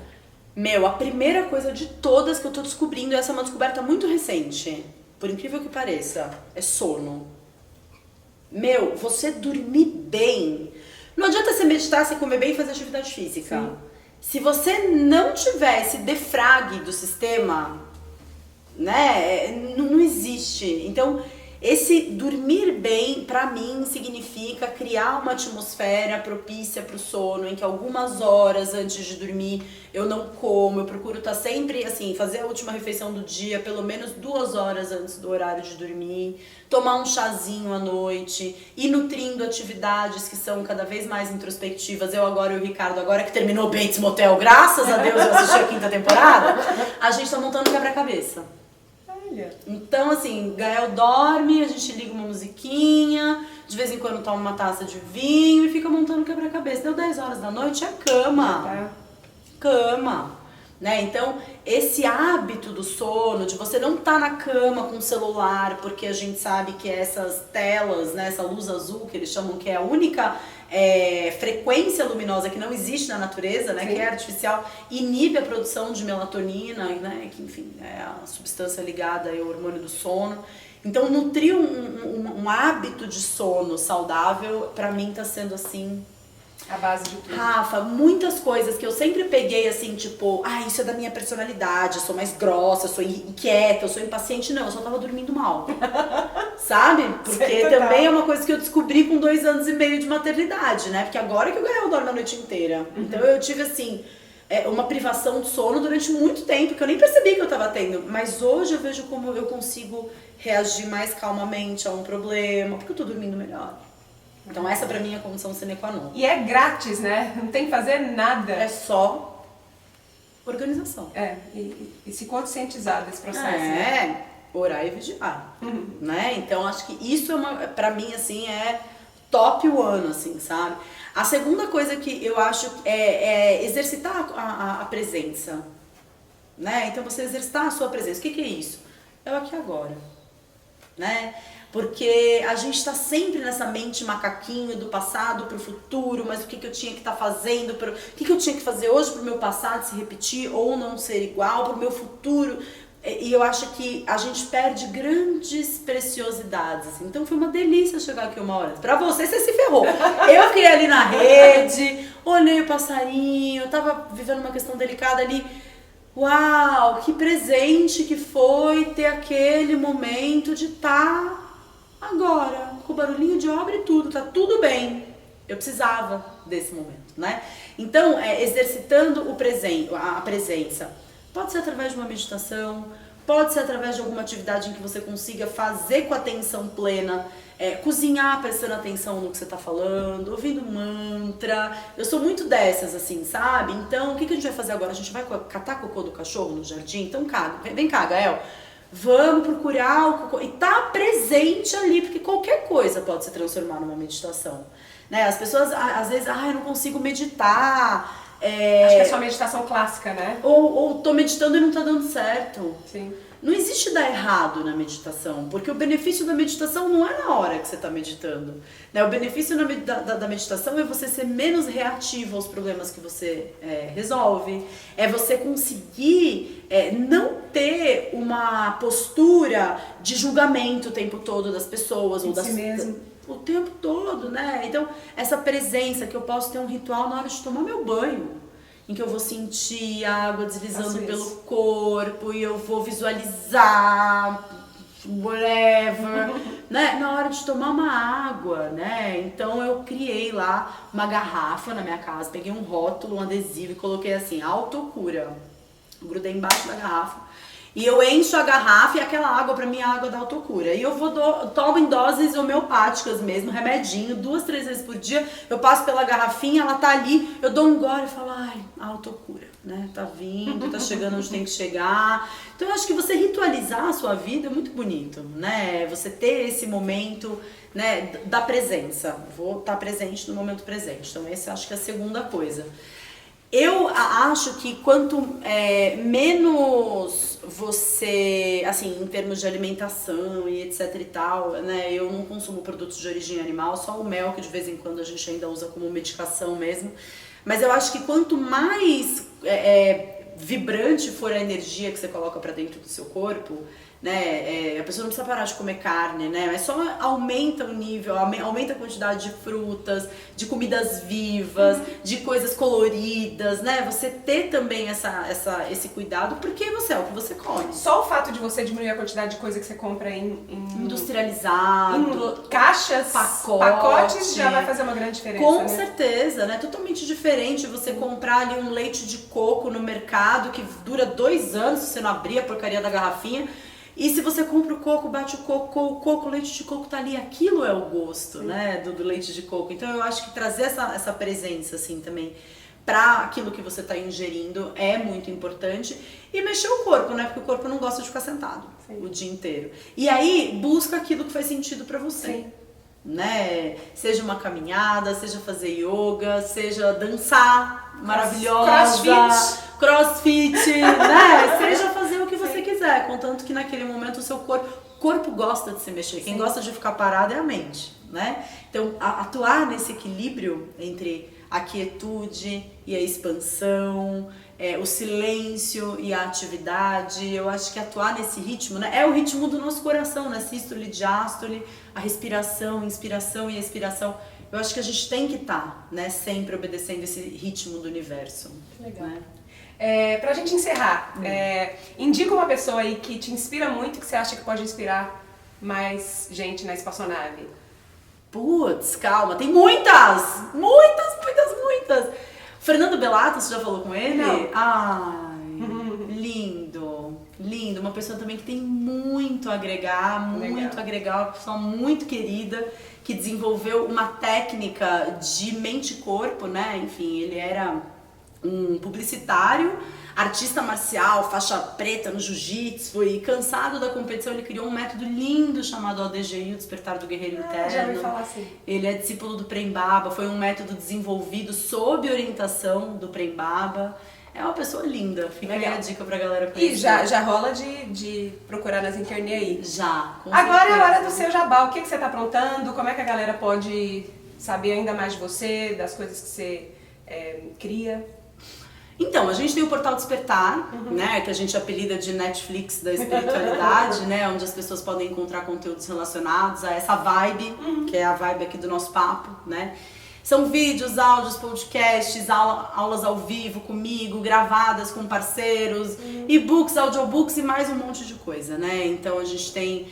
A primeira coisa de todas que eu tô descobrindo, e essa é uma descoberta muito recente, por incrível que pareça, é sono. Você dormir bem. Não adianta você meditar, você comer bem e fazer atividade física. Sim. Se você não tiver esse defrag do sistema, né, não existe. Então, esse dormir bem, pra mim, significa criar uma atmosfera propícia pro sono, em que algumas horas antes de dormir eu não como, eu procuro estar sempre, assim, fazer a última refeição do dia, pelo menos 2 horas antes do horário de dormir, tomar um chazinho à noite, ir nutrindo atividades que são cada vez mais introspectivas. Eu agora e o Ricardo, agora que terminou Bates Motel, graças a Deus eu assisti a 5ª temporada, a gente tá montando quebra-cabeça. Então, assim, Gael dorme, a gente liga uma musiquinha, de vez em quando toma uma taça de vinho e fica montando quebra-cabeça. Deu 10 horas da noite, é cama. Cama. Né? Então, esse hábito do sono, de você não estar na cama com o celular, porque a gente sabe que essas telas, né, essa luz azul que eles chamam, que é a única frequência luminosa que não existe na natureza, né, que é artificial, inibe a produção de melatonina, né, que enfim é a substância ligada ao hormônio do sono. Então, nutrir um hábito de sono saudável, pra mim tá sendo assim A base de tudo. Rafa, muitas coisas que eu sempre peguei assim, tipo, isso é da minha personalidade, eu sou mais grossa, eu sou inquieta, eu sou impaciente. Não, eu só tava dormindo mal. Sabe? Porque também é uma coisa que eu descobri com 2 anos e meio de maternidade, né? Porque agora que o Gael dorme a noite inteira. Então eu tive assim, uma privação de sono durante muito tempo, que eu nem percebi que eu tava tendo. Mas hoje eu vejo como eu consigo reagir mais calmamente a um problema, porque eu tô dormindo melhor. Então essa pra mim é a condição sine qua non. E é grátis, né? Não tem que fazer nada. É só organização. E se conscientizar desse processo. Né? Orar e vigiar. Né? Então acho que isso pra mim assim é top one, assim, sabe? A segunda coisa que eu acho é exercitar a presença. Né? Então você exercitar a sua presença. O que é isso? É o aqui e agora. Né? Porque a gente tá sempre nessa mente macaquinho do passado pro futuro, mas o que eu tinha que estar fazendo, o que eu tinha que fazer hoje pro meu passado se repetir ou não ser igual, pro meu futuro. E eu acho que a gente perde grandes preciosidades. Assim. Então foi uma delícia chegar aqui 1 hora. Pra você se ferrou. Eu fiquei ali na rede, olhei o passarinho, tava vivendo uma questão delicada ali. Uau, que presente que foi ter aquele momento de estar agora, com o barulhinho de obra e tudo, tá tudo bem. Eu precisava desse momento, né? Então, exercitando a presença. Pode ser através de uma meditação, pode ser através de alguma atividade em que você consiga fazer com atenção plena, cozinhar prestando atenção no que você tá falando, ouvindo mantra. Eu sou muito dessas, assim, sabe? Então, o que a gente vai fazer agora? A gente vai catar cocô do cachorro no jardim? Então, vem cá, Gael. Vamos procurar o cocô. E tá presente ali, porque qualquer coisa pode se transformar numa meditação. Né? As pessoas, às vezes, eu não consigo meditar. Acho que é só meditação clássica, né? Ou tô meditando e não tá dando certo. Sim. Não existe dar errado na meditação, porque o benefício da meditação não é na hora que você está meditando. Né? O benefício da meditação é você ser menos reativo aos problemas que você resolve, é você conseguir não ter uma postura de julgamento o tempo todo das pessoas. Ou si mesmo. O tempo todo, né? Então, essa presença que eu posso ter um ritual na hora de tomar meu banho, em que eu vou sentir a água deslizando pelo corpo e eu vou visualizar whatever, né? Na hora de tomar uma água, né? Então eu criei lá uma garrafa na minha casa, peguei um rótulo, um adesivo e coloquei assim, autocura. Grudei embaixo da garrafa. E eu encho a garrafa e aquela água pra mim é a água da autocura. E eu tomo em doses homeopáticas mesmo, remedinho, 2, 3 vezes por dia. Eu passo pela garrafinha, ela tá ali, eu dou um gole e falo, a autocura, né? Tá vindo, tá chegando onde tem que chegar. Então eu acho que você ritualizar a sua vida é muito bonito, né? Você ter esse momento, né, da presença. Vou estar presente no momento presente. Então essa acho que é a segunda coisa. Eu acho que quanto menos você, assim, em termos de alimentação e etc e tal, né, eu não consumo produtos de origem animal, só o mel que de vez em quando a gente ainda usa como medicação mesmo, mas eu acho que quanto mais vibrante for a energia que você coloca pra dentro do seu corpo, né, a pessoa não precisa parar de comer carne, né, mas só aumenta o nível, aumenta a quantidade de frutas, de comidas vivas, de coisas coloridas, né, você ter também esse cuidado, porque você é o que você come. Só o fato de você diminuir a quantidade de coisa que você compra em industrializado, em caixas, pacotes, já vai fazer uma grande diferença. Com certeza, né, totalmente diferente você comprar ali um leite de coco no mercado que dura 2 anos se você não abrir a porcaria da garrafinha. E se você compra o coco, bate o coco, o leite de coco tá ali, aquilo é o gosto, né, do leite de coco. Então eu acho que trazer essa presença, assim, também, pra aquilo que você tá ingerindo é muito importante. E mexer o corpo, né, porque o corpo não gosta de ficar sentado o dia inteiro. E aí, busca aquilo que faz sentido pra você. Sim. Né, seja uma caminhada, seja fazer yoga, seja dançar maravilhosa, crossfit, né, seja fazer o que você quiser, contanto que naquele momento o seu corpo gosta de se mexer. Quem gosta de ficar parado é a mente, né? Então, atuar nesse equilíbrio entre a quietude e a expansão, o silêncio e a atividade, eu acho que atuar nesse ritmo, né, é o ritmo do nosso coração, né, sístole, diástole, a respiração, inspiração e expiração. eu acho que a gente tem que estar, né, sempre obedecendo esse ritmo do universo. Legal. Né? Pra gente encerrar, indica uma pessoa aí que te inspira muito, que você acha que pode inspirar mais gente na espaçonave. Putz, calma, tem muitas! Muitas! Fernando Bellato, você já falou com ele? Não. Ai, lindo. Uma pessoa também que tem muito a agregar, uma pessoa muito querida, que desenvolveu uma técnica de mente e corpo, né? Enfim, ele era um publicitário, artista marcial, faixa preta no jiu-jitsu, e cansado da competição, ele criou um método lindo chamado ODGI, o Despertar do Guerreiro Interno. Já ouvi falar assim. Ele é discípulo do Prem Baba, foi um método desenvolvido sob orientação do Prem Baba. É uma pessoa linda, fica aí a dica pra galera conhecer. E já rola de procurar nas internet aí? Já, com Agora certeza. é a hora do seu jabá, o que você tá aprontando, como é que a galera pode saber ainda mais de você, das coisas que você cria? Então, a gente tem o Portal Despertar, né, que a gente apelida de Netflix da espiritualidade, né, onde as pessoas podem encontrar conteúdos relacionados a essa vibe, que é a vibe aqui do nosso papo, né. São vídeos, áudios, podcasts, aulas ao vivo comigo, gravadas com parceiros, e-books, audiobooks e mais um monte de coisa, né. Então a gente tem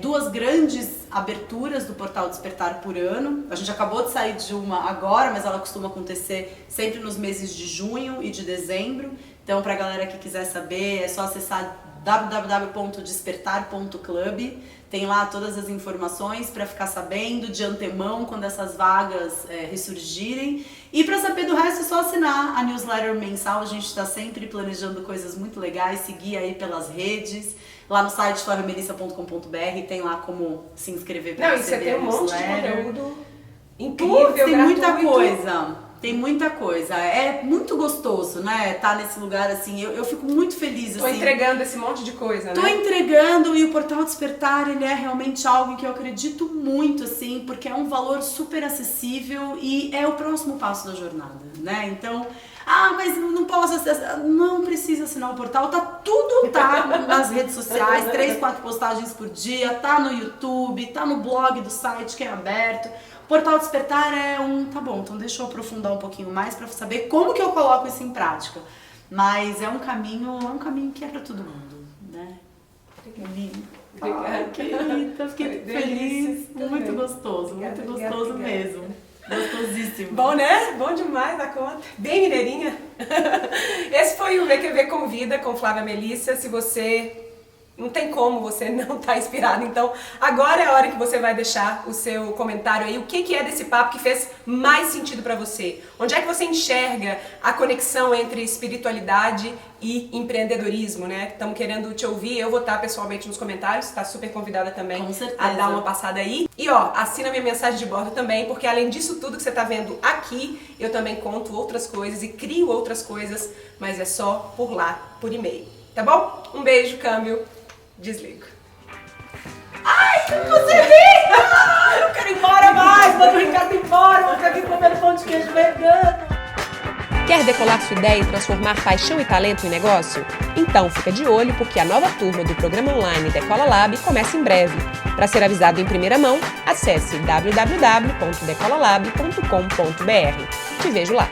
2 grandes aberturas do Portal Despertar por ano. A gente acabou de sair de uma agora, mas ela costuma acontecer sempre nos meses de junho e de dezembro. Então, pra galera que quiser saber, é só acessar www.despertar.club. Tem lá todas as informações para ficar sabendo de antemão quando essas vagas ressurgirem. E para saber do resto é só assinar a newsletter mensal. A gente está sempre planejando coisas muito legais, seguir aí pelas redes. Lá no site flaviamelissa.com.br tem lá como se inscrever para receber. Não, e você tem um monte de conteúdo incrível, tem gratuito. Tem muita coisa. É muito gostoso, né? Tá nesse lugar assim. Eu fico muito feliz. Tô assim. entregando esse monte de coisa, né? Tô entregando, e o Portal Despertar, ele é realmente algo que eu acredito muito, assim, porque é um valor super acessível e é o próximo passo da jornada, né? Então, mas não posso acessar. Não precisa assinar o portal, tudo tá nas redes sociais, 3, 4 postagens por dia, tá no YouTube, tá no blog do site que é aberto. O Portal Despertar é tá bom, então deixa eu aprofundar um pouquinho mais pra saber como que eu coloco isso em prática. Mas é um caminho que é pra todo mundo, né? Lindo. Obrigada. Querida, fiquei feliz. Muito gostoso, muito gostoso mesmo. Gostosíssimo. Bom, né? Bom demais a conta. Bem mineirinha. Esse foi o VQV Convida com Flávia Melissa. Se você... Não tem como você não estar inspirado. Então, agora é a hora que você vai deixar o seu comentário aí. O que é desse papo que fez mais sentido pra você? Onde é que você enxerga a conexão entre espiritualidade e empreendedorismo, né? Estamos querendo te ouvir. Eu vou estar pessoalmente nos comentários. Está super convidada também a dar uma passada aí. E assina minha mensagem de bordo também, porque além disso tudo que você está vendo aqui, eu também conto outras coisas e crio outras coisas, mas é só por lá, por e-mail. Tá bom? Um beijo, câmbio. Desligo. Ai, não consegui! Eu quero ir embora mais! Manda o Ricardo embora! Vou ficar aqui comendo pão de queijo vegano! Quer decolar sua ideia e transformar paixão e talento em negócio? Então fica de olho, porque a nova turma do programa online Decola Lab começa em breve. Para ser avisado em primeira mão, acesse www.decolalab.com.br. Te vejo lá!